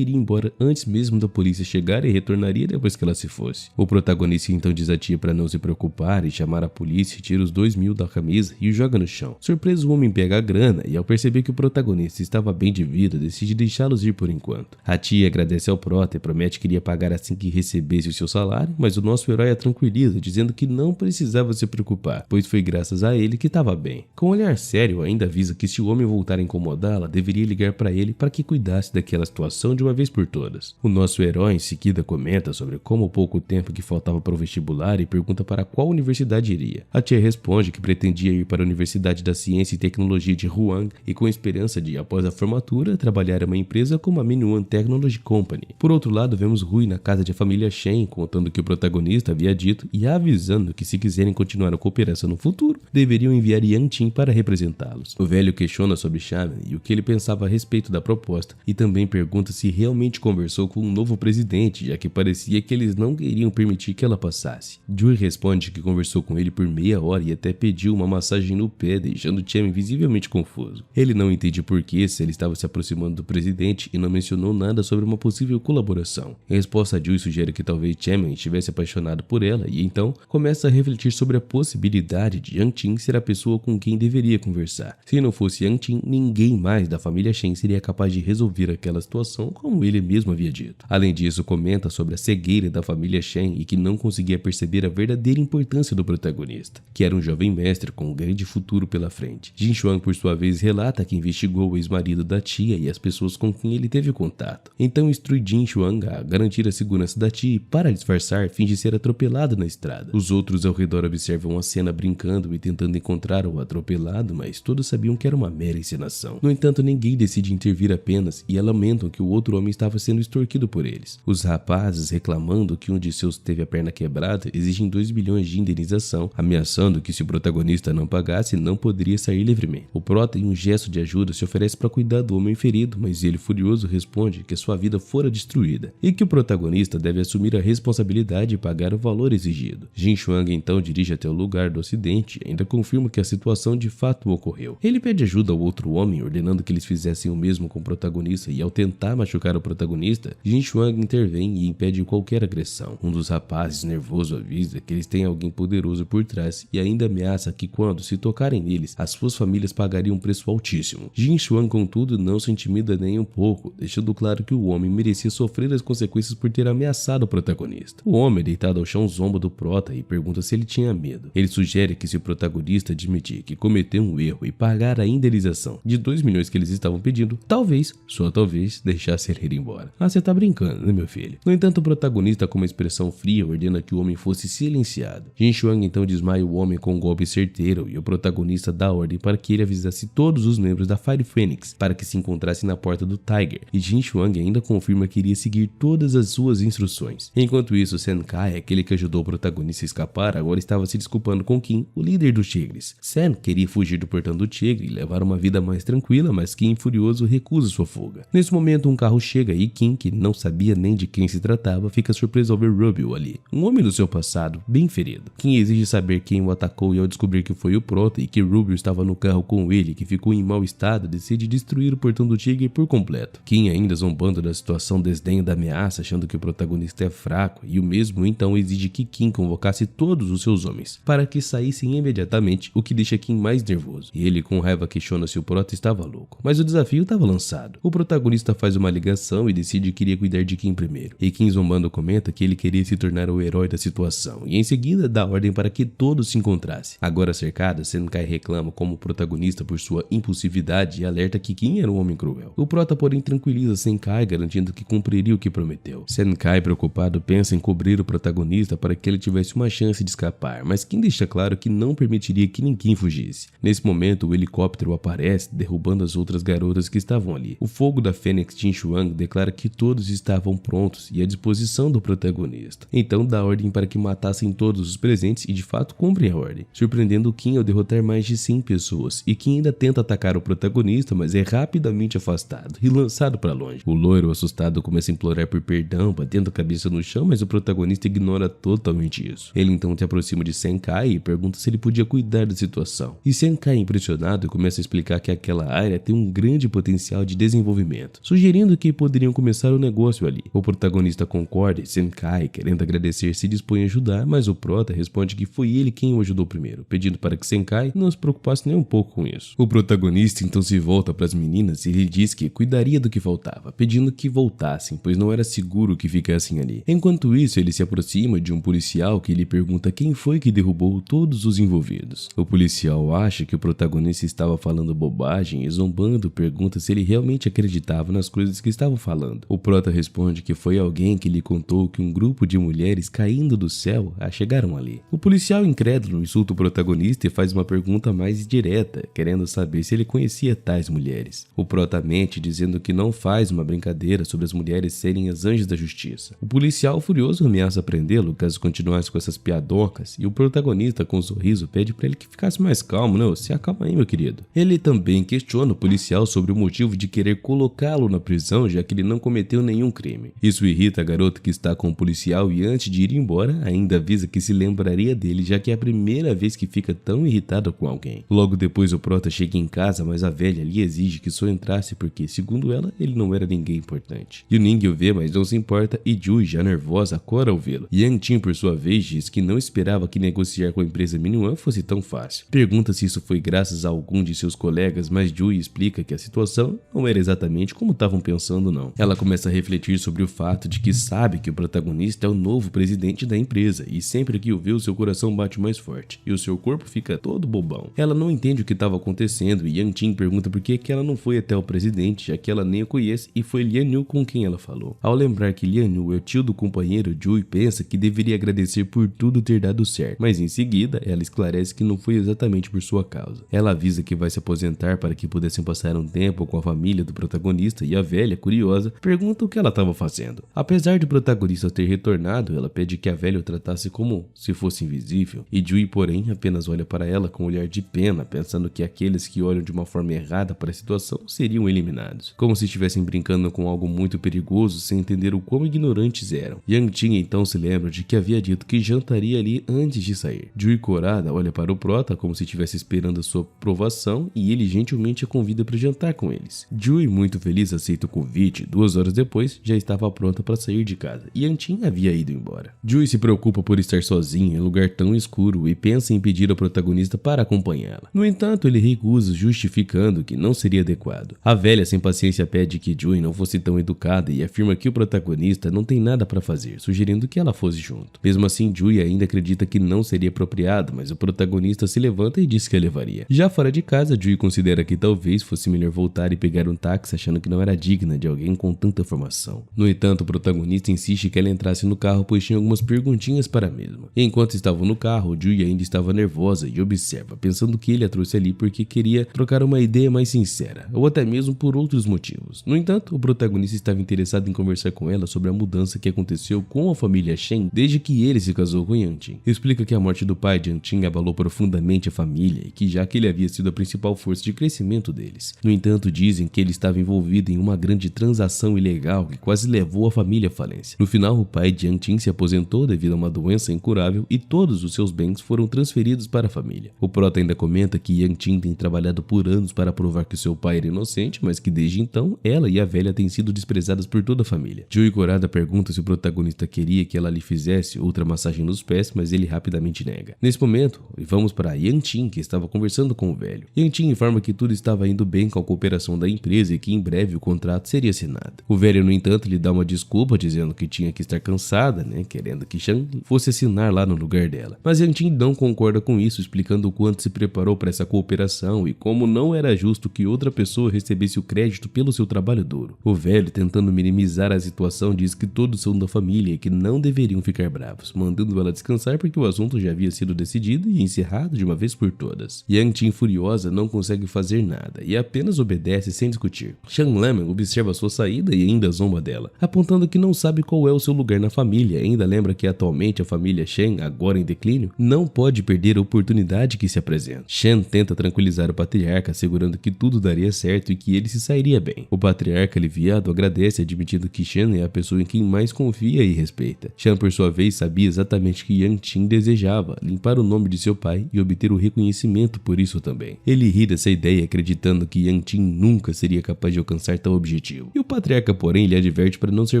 iria embora antes mesmo da polícia chegar e retornaria depois que ela se fosse. O protagonista então diz à tia para não se preocupar e chamar a polícia, tira os 2.000 da camisa e o joga no chão. Surpreso, o homem pega a grana e, ao perceber que o protagonista estava bem de vida, decide deixá-los ir por enquanto. A tia agradece ao prota e promete que iria pagar assim que recebesse o seu salário, mas o nosso herói a tranquiliza, dizendo que não precisava se preocupar, pois foi graças a ele que estava bem. Com um olhar sério, ainda avisa que se o homem voltar a incomodá-la, deveria ligar para ele para que cuidasse daquela situação de uma vez por todas. O nosso herói em seguida comenta sobre como pouco tempo que faltava para o vestibular e pergunta para qual universidade iria. A tia responde que pretendia ir para a Universidade da Ciência e Tecnologia de Ruang e com esperança de, após a formatura, trabalhar em uma empresa como a Minuan Technology Company. Por outro lado, vemos Rui na casa de família Shen, contando que o protagonista havia dito e avisando que se quiserem continuar a cooperação no futuro, deveriam enviar Yang Qin para representá-los. O velho questiona sobre Shaman e o que ele pensava a respeito da proposta e também pergunta se realmente conversou com um novo presidente, já que parecia que eles não queriam permitir que ela passasse. Jui responde que conversou com ele por meia hora e até pediu uma massagem no pé, deixando Chaman visivelmente confuso. Ele não entende por que se ele estava se aproximando do presidente e não mencionou nada sobre uma possível colaboração. Em resposta, Jui sugere que talvez Chaman estivesse apaixonado por ela e então começa a refletir sobre a possibilidade de Yang Qin ser a pessoa com quem deveria conversar. Se não fosse Yang Qin, ninguém mais da família Shen seria capaz de resolver aquela situação, como ele mesmo havia dito. Além disso, comenta sobre a cegueira da família Shen e que não conseguia perceber a verdadeira importância do protagonista, que era um jovem mestre com um grande futuro pela frente. Jin Xuan, por sua vez, relata que investigou o ex-marido da tia e as pessoas com quem ele teve contato. Então instrui Jin Xuan a garantir a segurança da tia e, para disfarçar, finge ser atropelado na estrada. Os outros ao redor observam a cena brincando e tentando encontrar o atropelado, mas todos sabiam que era uma mera encenação. No entanto, ninguém decide intervir apenas e lamentam que o outro homem estava sendo extorquido por eles. Os rapazes, reclamando que um de seus teve a perna quebrada, exigem 2 bilhões de indenização, ameaçando que se o protagonista não pagasse, não poderia sair livremente. O prota, em um gesto de ajuda, se oferece para cuidar do homem ferido, mas ele, furioso, responde que sua vida fora destruída e que o protagonista deve assumir a responsabilidade e pagar o valor exigido. Jin Xuan então dirige até o lugar do acidente e ainda confirma que a situação de fato ocorreu. Ele pede ajuda ao outro homem, ordenando que eles fizessem o mesmo com o protagonista, e ao tentar machucar o protagonista, Jin Xuan intervém e impede qualquer agressão. Um dos rapazes, nervoso, avisa que eles têm alguém poderoso por trás e ainda ameaça que quando se tocarem neles, as suas famílias pagariam um preço altíssimo. Jin Xuan, contudo, não se intimida nem um pouco, deixando claro que o homem merecia sofrer as consequências por ter ameaçado o protagonista. O homem, deitado ao chão, zomba do prota e pergunta se ele tinha medo. Ele sugere que se o protagonista admitir que cometeu um erro e pagar a indenização de 2 milhões que eles estavam pedindo, talvez, só talvez, deixasse ele ir embora. Ah, você tá brincando, né, meu filho? No entanto, o protagonista, com uma expressão fria, ordena que o homem fosse silenciado. Jin Xuan então desmaia o homem com um golpe certeiro e o protagonista dá ordem para que ele avisasse todos os membros da Fire Phoenix para que se encontrassem na porta do Tiger, e Jin Xuan ainda confirma que iria seguir todas as suas instruções. Enquanto isso, Sen Kai, aquele que ajudou o protagonista a escapar, agora estava se desculpando com Kim, o líder dos tigres. Sen queria fugir do portão do tigre e levar uma vida mais tranquila, mas Kim, furioso, recusa sua fuga. Nesse momento, um carro chega e Kim, que não sabia nem de quem se tratava, fica surpreso ao ver Rubio ali, um homem do seu passado, bem ferido. Kim exige saber quem o atacou e ao descobrir que foi o prota e que Rubio estava no carro com ele, que ficou em mau estado, decide destruir o portão do tigre por completo. Kim, ainda zombando da situação, desdenha da ameaça, achando que o protagonista é fraco, e o mesmo então exige que Kim convocasse todos os seus homens para que saíssem imediatamente, o que deixa Kim mais nervoso. E ele, com raiva, questiona se o prota estava louco. Mas o desafio estava lançado. O protagonista faz uma ligação e decide que iria cuidar de Kim primeiro. E Kim, zombando, comenta que ele queria se tornar o herói da situação, e em seguida dá ordem para que todos se encontrassem. Agora cercado, Senkai reclama como o protagonista por sua impulsividade e alerta que Kim era um homem cruel. O prota, porém, tranquiliza Senkai, garantindo que cumpriria o que prometeu. Senkai, preocupado, pensa em cobrir o protagonista para que ele tivesse uma chance de escapar, mas Kim deixa claro que não permitiria que ninguém fugisse. Nesse momento, o helicóptero aparece, derrubando as outras garotas que estavam estavam ali. O fogo da Fênix Jin Chuang declara que todos estavam prontos e à disposição do protagonista. Então dá ordem para que matassem todos os presentes e de fato cumprem a ordem, surpreendendo Kim ao derrotar mais de 100 pessoas, e Kim ainda tenta atacar o protagonista, mas é rapidamente afastado e lançado para longe. O loiro, assustado, começa a implorar por perdão, batendo a cabeça no chão, mas o protagonista ignora totalmente isso. Ele então se aproxima de Senkai e pergunta se ele podia cuidar da situação. E Senkai, impressionado, começa a explicar que aquela área tem um grande potencial de desenvolvimento, sugerindo que poderiam começar o negócio ali. O protagonista concorda e Senkai, querendo agradecer, se dispõe a ajudar, mas o prota responde que foi ele quem o ajudou primeiro, pedindo para que Senkai não se preocupasse nem um pouco com isso. O protagonista então se volta para as meninas e lhe diz que cuidaria do que faltava, pedindo que voltassem, pois não era seguro que ficassem ali. Enquanto isso, ele se aproxima de um policial que lhe pergunta quem foi que derrubou todos os envolvidos. O policial acha que o protagonista estava falando bobagem e, zombando, pergunta se ele realmente acreditava nas coisas que estavam falando. O prota responde que foi alguém que lhe contou que um grupo de mulheres caindo do céu chegaram ali. O policial, incrédulo, insulta o protagonista e faz uma pergunta mais direta, querendo saber se ele conhecia tais mulheres. O prota mente, dizendo que não faz uma brincadeira sobre as mulheres serem as anjos da justiça. O policial, furioso, ameaça prendê-lo caso continuasse com essas piadocas, e o protagonista, com um sorriso, pede para ele que ficasse mais calmo. Não, se acalma aí, meu querido. Ele também questiona o policial sobre o motivo de querer colocá-lo na prisão, já que ele não cometeu nenhum crime. Isso irrita a garota que está com o policial e, antes de ir embora, ainda avisa que se lembraria dele, já que é a primeira vez que fica tão irritada com alguém. Logo depois, o prota chega em casa, mas a velha lhe exige que só entrasse porque, segundo ela, ele não era ninguém importante. Yuning o vê, mas não se importa, e Jui, já nervosa, acorda ao vê-lo. Yang Jin, por sua vez, diz que não esperava que negociar com a empresa Minuan fosse tão fácil. Pergunta se isso foi graças a algum de seus colegas, mas Jui explica que a situação não era exatamente como estavam pensando, não. Ela começa a refletir sobre o fato de que sabe que o protagonista é o novo presidente da empresa, e sempre que o vê, o seu coração bate mais forte, e o seu corpo fica todo bobão. Ela não entende o que estava acontecendo, e Yang Jin pergunta por que ela não foi até o presidente, já que ela nem o conhece, e foi Lian Yu com quem ela falou. Ao lembrar que Lian Yu é o tio do companheiro, Jui pensa que deveria agradecer por tudo ter dado certo, mas em seguida ela esclarece que não foi exatamente por sua causa. Ela avisa que vai se aposentar para que pudessem passar um tempo com a família do protagonista, e a velha, curiosa, pergunta o que ela estava fazendo. Apesar do protagonista ter retornado, ela pede que a velha o tratasse como se fosse invisível, e Jui, porém, apenas olha para ela com um olhar de pena, pensando que aqueles que olham de uma forma errada para a situação seriam eliminados, como se estivessem brincando com algo muito perigoso sem entender o quão ignorantes eram. Yang Jin então se lembra de que havia dito que jantaria ali antes de sair. Jui, corada, olha para o prota como se estivesse esperando a sua aprovação, e ele gentilmente a convida para jantar com eles. Jui, muito feliz, aceita o convite. 2 horas depois, já estava pronta para sair de casa, e Yang Jin havia ido embora. Jui se preocupa por estar sozinha em um lugar tão escuro e pensa em pedir ao protagonista para acompanhá-la. No entanto, ele recusa, justificando que não seria adequado. A velha, sem paciência, pede que Jui não fosse tão educada e afirma que o protagonista não tem nada para fazer, sugerindo que ela fosse junto. Mesmo assim, Jui ainda acredita que não seria apropriado, mas o protagonista se levanta e diz que a levaria. Já fora de casa, Jui considera que talvez fosse melhor voltar e pegar um táxi, achando que não era digna de alguém com tanta informação. No entanto, o protagonista insiste que ela entrasse no carro, pois tinha algumas perguntinhas para a mesma. E enquanto estavam no carro, Jui ainda estava nervosa e observa, pensando que ele a trouxe ali porque queria trocar uma ideia mais sincera, ou até mesmo por outros motivos. No entanto, o protagonista estava interessado em conversar com ela sobre a mudança que aconteceu com a família Shen desde que ele se casou com Yang Jin. Explica que a morte do pai de Yang Jin abalou profundamente a família e que já que ele havia sido a principal força de crescimento deles. No entanto, dizem que ele estava envolvido em uma grande transação ilegal que quase levou a família à falência. No final, o pai de Yang Jin se aposentou devido a uma doença incurável e todos os seus bens foram transferidos para a família. O prota ainda comenta que Yang Jin tem trabalhado por anos para provar que seu pai era inocente, mas que desde então ela e a velha têm sido desprezadas por toda a família. Jui, corada, pergunta se o protagonista queria que ela lhe fizesse outra massagem nos pés, mas ele rapidamente nega. Nesse momento, vamos para Yang Jin, que estava conversando com o velho. Yang Jin informa que tudo estava indo bem com a cooperação da empresa e que em breve o contrato seria assinado. O velho, no entanto, lhe dá uma desculpa, dizendo que tinha que estar cansada, querendo que Shan fosse assinar lá no lugar dela. Mas Yang Jin não concorda com isso, explicando o quanto se preparou para essa cooperação e como não era justo que outra pessoa recebesse o crédito pelo seu trabalho duro. O velho, tentando minimizar a situação, diz que todos são da família e que não deveriam ficar bravos, mandando ela descansar porque o assunto já havia sido decidido e encerrado de uma vez por todas. Yang Jin, furiosa, não consegue fazer nada e apenas obedece, obedece sem discutir. Shan Laman observa sua saída e ainda zomba dela, apontando que não sabe qual é o seu lugar na família. Ainda lembra que atualmente a família Shen, agora em declínio, não pode perder a oportunidade que se apresenta. Shan tenta tranquilizar o patriarca, assegurando que tudo daria certo e que ele se sairia bem. O patriarca, aliviado, agradece, admitindo que Shan é a pessoa em quem mais confia e respeita. Shan, por sua vez, sabia exatamente que Yang Qin desejava: limpar o nome de seu pai e obter o reconhecimento por isso também. Ele ri dessa ideia, acreditando que Yang Qin nunca seria capaz de alcançar tal objetivo. E o patriarca, porém, lhe adverte para não ser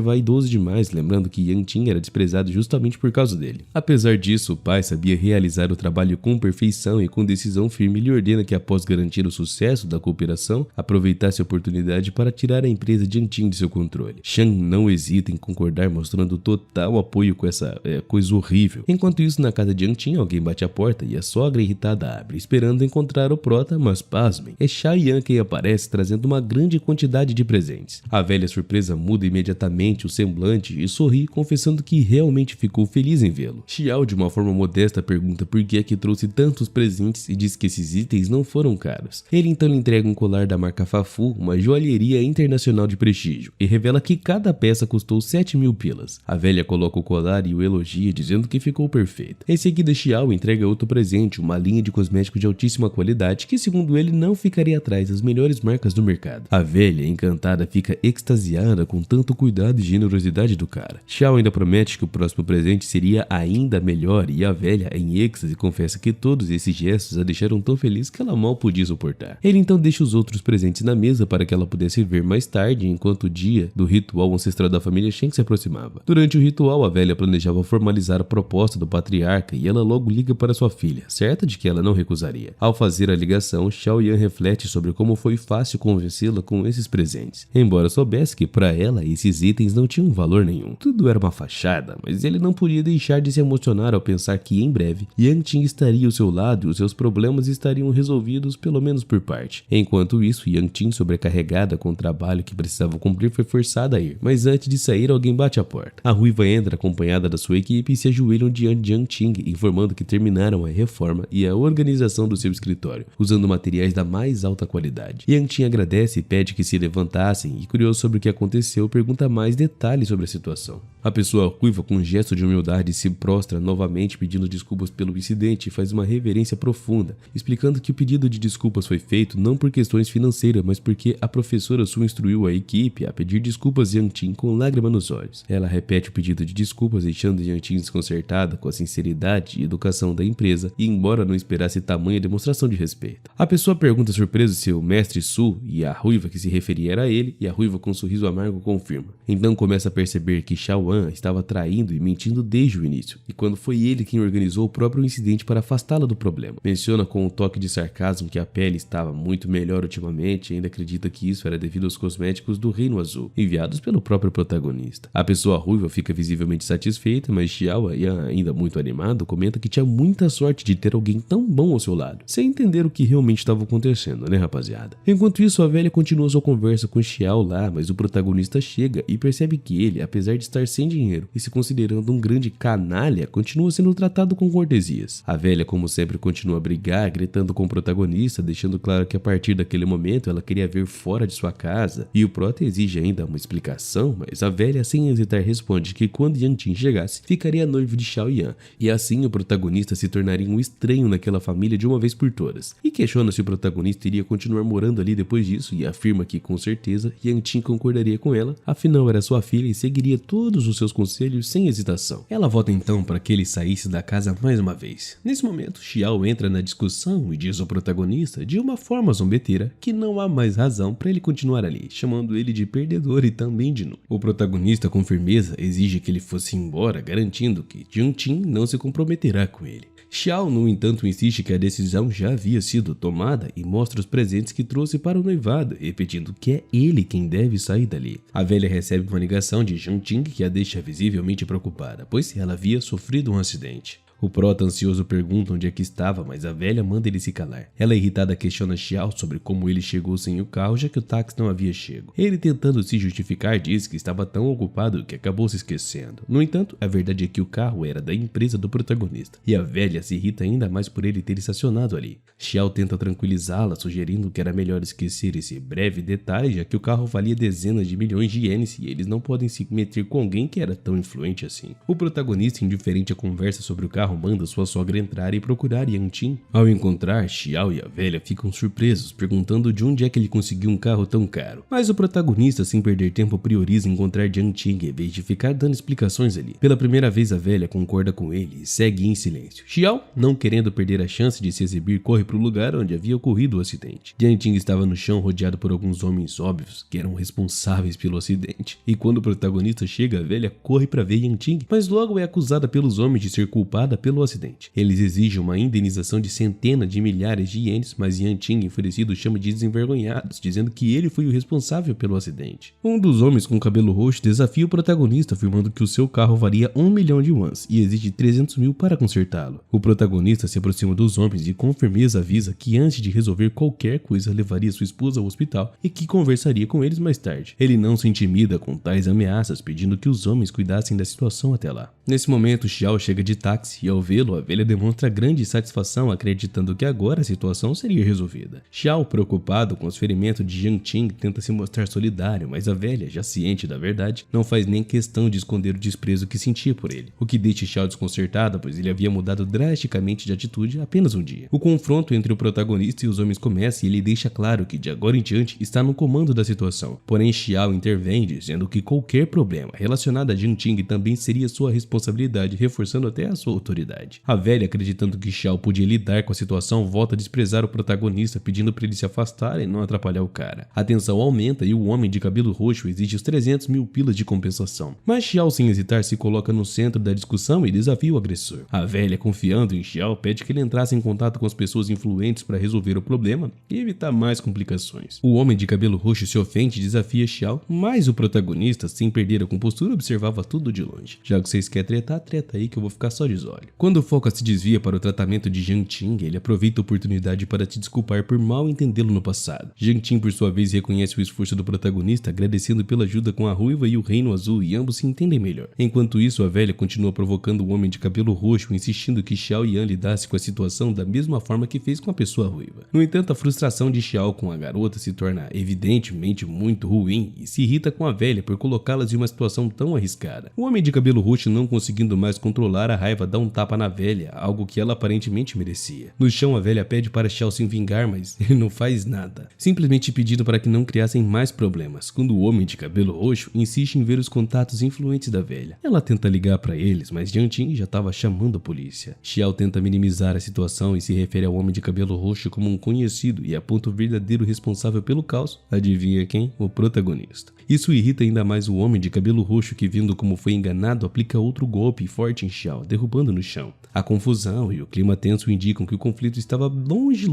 vaidoso demais, lembrando que Yang Qin era desprezado justamente por causa dele. Apesar disso, o pai sabia realizar o trabalho com perfeição e com decisão firme lhe ordena que, após garantir o sucesso da cooperação, aproveitasse a oportunidade para tirar a empresa de Yang Qin de seu controle. Shan não hesita em concordar, mostrando total apoio com essa coisa horrível. Enquanto isso, na casa de Yang Qin, alguém bate a porta e a sogra irritada abre, esperando encontrar o prota, mas pasmem, é Xiao Yan quem aparece trazendo uma grande quantidade de presentes. A velha surpresa muda imediatamente o semblante e sorri, confessando que realmente ficou feliz em vê-lo. Xiao, de uma forma modesta, pergunta por que é que trouxe tantos presentes e diz que esses itens não foram caros. Ele então lhe entrega um colar da marca Fafu, uma joalheria internacional de prestígio, e revela que cada peça custou 7.000 pilas. A velha coloca o colar e o elogia, dizendo que ficou perfeito. Em seguida, Xiao entrega outro presente, uma linha de cosméticos de altíssima qualidade que, segundo ele, não ficaria atrás das melhores marcas do mercado. A velha, encantada, fica extasiada com tanto cuidado e generosidade do cara. Xiao ainda promete que o próximo presente seria ainda melhor, e a velha, em êxtase, confessa que todos esses gestos a deixaram tão feliz que ela mal podia suportar. Ele então deixa os outros presentes na mesa para que ela pudesse ver mais tarde, enquanto o dia do ritual ancestral da família Shen se aproximava. Durante o ritual, a velha planejava formalizar a proposta do patriarca e ela logo liga para sua filha, certa de que ela não recusaria. Ao fazer a ligação, Xiao Yan reflete sobre como foi fácil convencê-la com esses presentes, embora soubesse que para ela esses itens não tinham valor nenhum. Tudo era uma fachada, mas ele não podia deixar de se emocionar ao pensar que em breve Yang Qin estaria ao seu lado e os seus problemas estariam resolvidos, pelo menos por parte. Enquanto isso, Yang Qin, sobrecarregada com o trabalho que precisava cumprir, foi forçada a ir, mas antes de sair, alguém bate a porta. A ruiva entra acompanhada da sua equipe e se ajoelham diante de Yang Qin, informando que terminaram a reforma e a organização do seu escritório, usando materiais da mais alta qualidade. Yang Qin agradece e pede que se levantassem e, curioso sobre o que aconteceu, pergunta mais detalhes sobre a situação. A pessoa ruiva, com um gesto de humildade, se prostra novamente pedindo desculpas pelo incidente e faz uma reverência profunda, explicando que o pedido de desculpas foi feito não por questões financeiras, mas porque a professora Su instruiu a equipe a pedir desculpas a Yang Qin com lágrima nos olhos. Ela repete o pedido de desculpas, deixando Yang Qin desconcertada com a sinceridade e educação da empresa, e embora não esperasse tamanha demonstração de respeito. A pessoa pergunta surpresa se o mestre Su e a ruiva que se referia era ele, e a ruiva com um sorriso amargo confirma. Então começa a perceber que Xiao Yan estava traindo e mentindo desde o início, e quando foi ele quem organizou o próprio incidente para afastá-la do problema. Menciona com um toque de sarcasmo que a pele estava muito melhor ultimamente e ainda acredita que isso era devido aos cosméticos do Reino Azul, enviados pelo próprio protagonista. A pessoa ruiva fica visivelmente satisfeita, mas Xiao Yan, ainda muito animado, comenta que tinha muita sorte de ter alguém tão bom ao seu lado, sem entender o que realmente estava acontecendo, né, rapaziada? Enquanto isso, a velha continua sua conversa com Xiao lá, mas o protagonista chega e percebe que ele, apesar de estar sem dinheiro e se considerando um grande canalha, continua sendo tratado com cortesias. A velha, como sempre, continua a brigar, gritando com o protagonista, deixando claro que a partir daquele momento ela queria ver fora de sua casa, e o prota exige ainda uma explicação, mas a velha, sem hesitar, responde que quando Yang Qin chegasse, ficaria noivo de Xiao Yan, e assim o protagonista se tornaria um estranho naquela família de uma vez por todas, e questiona se o protagonista iria continuar morando ali depois disso, e afirma que com certeza Yang Qin concordaria com ela, afinal era sua filha e seguiria todos os seus conselhos sem hesitação. Ela vota então para que ele saísse da casa mais uma vez. Nesse momento, Xiao entra na discussão e diz ao protagonista, de uma forma zombeteira, que não há mais razão para ele continuar ali, chamando ele de perdedor e também de nu. O protagonista, com firmeza, exige que ele fosse embora, garantindo que Yang Qin não se comprometerá com ele. Xiao, no entanto, insiste que a decisão já havia sido tomada e mostra os presentes que trouxe para o noivado, repetindo que é ele quem deve sair dali. A velha recebe uma ligação de Yang Qin que a deixa visivelmente preocupada, pois ela havia sofrido um acidente. O prota ansioso pergunta onde é que estava, mas a velha manda ele se calar. Ela irritada questiona Xiao sobre como ele chegou sem o carro, já que o táxi não havia chego. Ele, tentando se justificar, diz que estava tão ocupado que acabou se esquecendo. No entanto, a verdade é que o carro era da empresa do protagonista, e a velha se irrita ainda mais por ele ter estacionado ali. Xiao tenta tranquilizá-la, sugerindo que era melhor esquecer esse breve detalhe, já que o carro valia dezenas de milhões de ienes e eles não podem se meter com alguém que era tão influente assim. O protagonista, indiferente à conversa sobre o carro, manda sua sogra entrar e procurar Yang Ting. Ao encontrar, Xiao e a velha ficam surpresos, perguntando de onde é que ele conseguiu um carro tão caro. Mas o protagonista, sem perder tempo, prioriza encontrar Yang Ting em vez de ficar dando explicações ali. Pela primeira vez, a velha concorda com ele e segue em silêncio. Xiao, não querendo perder a chance de se exibir, corre para o lugar onde havia ocorrido o acidente. Yang Ting estava no chão, rodeado por alguns homens óbvios que eram responsáveis pelo acidente. E quando o protagonista chega, a velha corre para ver Yang Ting, mas logo é acusada pelos homens de ser culpada pelo acidente. Eles exigem uma indenização de centenas de milhares de ienes, mas Yang Ting, enfurecido, chama de desenvergonhados, dizendo que ele foi o responsável pelo acidente. Um dos homens com cabelo roxo desafia o protagonista, afirmando que o seu carro valia 1 milhão de yuans e exige 300 mil para consertá-lo. O protagonista se aproxima dos homens e com firmeza avisa que antes de resolver qualquer coisa levaria sua esposa ao hospital e que conversaria com eles mais tarde. Ele não se intimida com tais ameaças, pedindo que os homens cuidassem da situação até lá. Nesse momento, Xiao chega de táxi e ao vê-lo, a velha demonstra grande satisfação, acreditando que agora a situação seria resolvida. Xiao, preocupado com os ferimentos de Yang Ting, tenta se mostrar solidário, mas a velha, já ciente da verdade, não faz nem questão de esconder o desprezo que sentia por ele, o que deixa Xiao desconcertado, pois ele havia mudado drasticamente de atitude apenas um dia. O confronto entre o protagonista e os homens começa e ele deixa claro que de agora em diante está no comando da situação. Porém, Xiao intervém, dizendo que qualquer problema relacionado a Yang Ting também seria sua responsabilidade, reforçando até a sua autoridade. A velha, acreditando que Xiao podia lidar com a situação, volta a desprezar o protagonista, pedindo para ele se afastar e não atrapalhar o cara. A tensão aumenta e o homem de cabelo roxo exige os 300 mil pilas de compensação. Mas Xiao, sem hesitar, se coloca no centro da discussão e desafia o agressor. A velha, confiando em Xiao, pede que ele entrasse em contato com as pessoas influentes para resolver o problema e evitar mais complicações. O homem de cabelo roxo se ofende e desafia Xiao, mas o protagonista, sem perder a compostura, observava tudo de longe. Já que vocês querem tretar, treta aí que eu vou ficar só de olho. Quando o foco se desvia para o tratamento de Yang Ting, ele aproveita a oportunidade para se desculpar por mal entendê-lo no passado. Yang Ting, por sua vez, reconhece o esforço do protagonista, agradecendo pela ajuda com a ruiva e o reino azul, e ambos se entendem melhor. Enquanto isso, a velha continua provocando o homem de cabelo roxo, insistindo que Xiao Yan lidasse com a situação da mesma forma que fez com a pessoa ruiva. No entanto, a frustração de Xiao com a garota se torna evidentemente muito ruim e se irrita com a velha por colocá-las em uma situação tão arriscada. O homem de cabelo roxo, não conseguindo mais controlar a raiva, dá um tapa na velha, algo que ela aparentemente merecia. No chão, a velha pede para Xiao se vingar, mas ele não faz nada, simplesmente pedindo para que não criassem mais problemas, quando o homem de cabelo roxo insiste em ver os contatos influentes da velha. Ela tenta ligar para eles, mas Yang Ting já estava chamando a polícia. Xiao tenta minimizar a situação e se refere ao homem de cabelo roxo como um conhecido e aponta o verdadeiro responsável pelo caos. Adivinha quem? O protagonista. Isso irrita ainda mais o homem de cabelo roxo que, vendo como foi enganado, aplica outro golpe forte em Xiao, derrubando no chão. A confusão e o clima tenso indicam que o conflito estava longe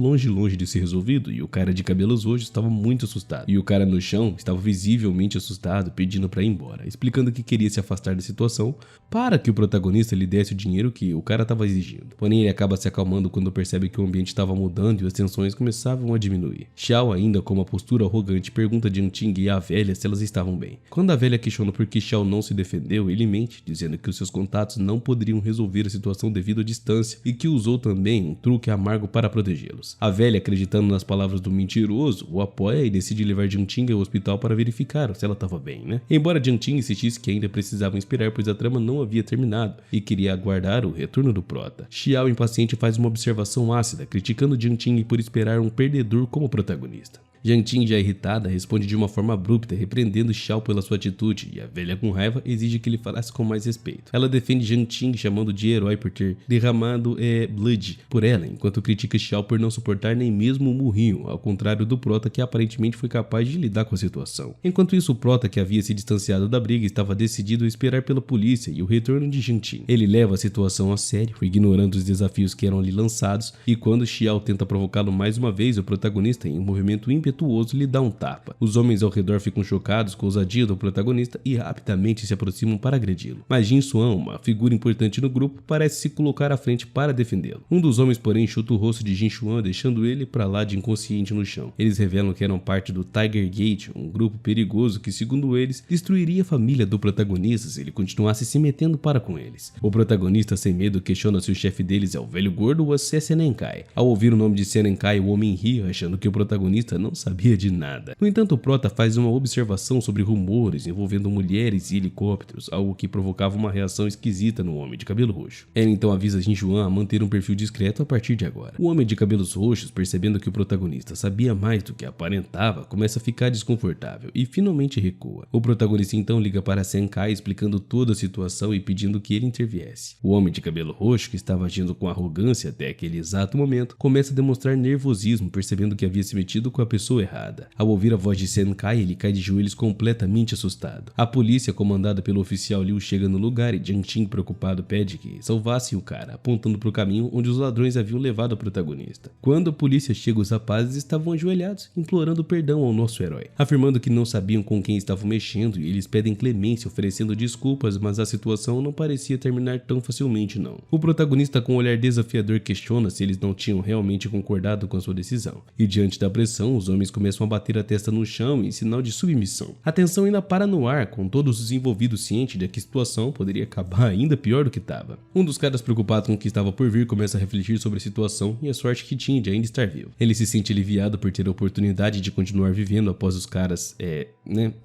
de ser resolvido e o cara de cabelos roxos estava muito assustado. E o cara no chão estava visivelmente assustado, pedindo para ir embora, explicando que queria se afastar da situação para que o protagonista lhe desse o dinheiro que o cara estava exigindo. Porém, ele acaba se acalmando quando percebe que o ambiente estava mudando e as tensões começavam a diminuir. Xiao, ainda com uma postura arrogante, pergunta a Yang Ting e a velha se elas estavam bem. Quando a velha questiona por que Xiao não se defendeu, ele mente, dizendo que os seus contatos não poderiam resolver a situação devido à distância e que usou também um truque amargo para protegê-los. A velha, acreditando nas palavras do mentiroso, o apoia e decide levar Yang Ting ao hospital para verificar se ela estava bem, né? Embora Yang Ting insistisse que ainda precisavam esperar, pois a trama não havia terminado e queria aguardar o retorno do prota. Xiao, impaciente, faz uma observação ácida, criticando Yang Ting por esperar um perdedor como protagonista. Yang Ting, já irritada, responde de uma forma abrupta, repreendendo Xiao pela sua atitude, e a velha, com raiva, exige que ele falasse com mais respeito. Ela defende Yang Ting, chamando de herói por ter derramado blood por ela, enquanto critica Xiao por não suportar nem mesmo o murrinho, ao contrário do prota, que aparentemente foi capaz de lidar com a situação. Enquanto isso, o prota, que havia se distanciado da briga, estava decidido a esperar pela polícia e o retorno de Yang Ting. Ele leva a situação a sério, ignorando os desafios que eram lhe lançados, e quando Xiao tenta provocá-lo mais uma vez, o protagonista, em um movimento impetuoso, impetuoso lhe dá um tapa. Os homens ao redor ficam chocados com a ousadia do protagonista e rapidamente se aproximam para agredi-lo. Mas Jin Suan, uma figura importante no grupo, parece se colocar à frente para defendê-lo. Um dos homens, porém, chuta o rosto de Jin Suan, deixando ele para lá de inconsciente no chão. Eles revelam que eram parte do Tiger Gate, um grupo perigoso que, segundo eles, destruiria a família do protagonista se ele continuasse se metendo para com eles. O protagonista, sem medo, questiona se o chefe deles é o velho gordo ou se é Senenkai. Ao ouvir o nome de Senenkai, o homem ri, achando que o protagonista não sabia de nada. No entanto, o prota faz uma observação sobre rumores envolvendo mulheres e helicópteros, algo que provocava uma reação esquisita no homem de cabelo roxo. Ele então avisa Jin Suan a manter um perfil discreto a partir de agora. O homem de cabelos roxos, percebendo que o protagonista sabia mais do que aparentava, começa a ficar desconfortável e finalmente recua. O protagonista então liga para Senkai explicando toda a situação e pedindo que ele interviesse. O homem de cabelo roxo, que estava agindo com arrogância até aquele exato momento, começa a demonstrar nervosismo, percebendo que havia se metido com a pessoa errada. Ao ouvir a voz de Senkai, ele cai de joelhos completamente assustado. A polícia, comandada pelo oficial Liu, chega no lugar e Jiang Qing, preocupado, pede que salvassem o cara, apontando para o caminho onde os ladrões haviam levado o protagonista. Quando a polícia chega, os rapazes estavam ajoelhados, implorando perdão ao nosso herói, afirmando que não sabiam com quem estavam mexendo e eles pedem clemência, oferecendo desculpas, mas a situação não parecia terminar tão facilmente não. O protagonista, com um olhar desafiador, questiona se eles não tinham realmente concordado com a sua decisão. E diante da pressão, os homens começam a bater a testa no chão em sinal de submissão. A tensão ainda para no ar, com todos os envolvidos cientes de que a situação poderia acabar ainda pior do que estava. Um dos caras, preocupado com o que estava por vir, começa a refletir sobre a situação e a sorte que tinha de ainda estar vivo. Ele se sente aliviado por ter a oportunidade de continuar vivendo após os caras,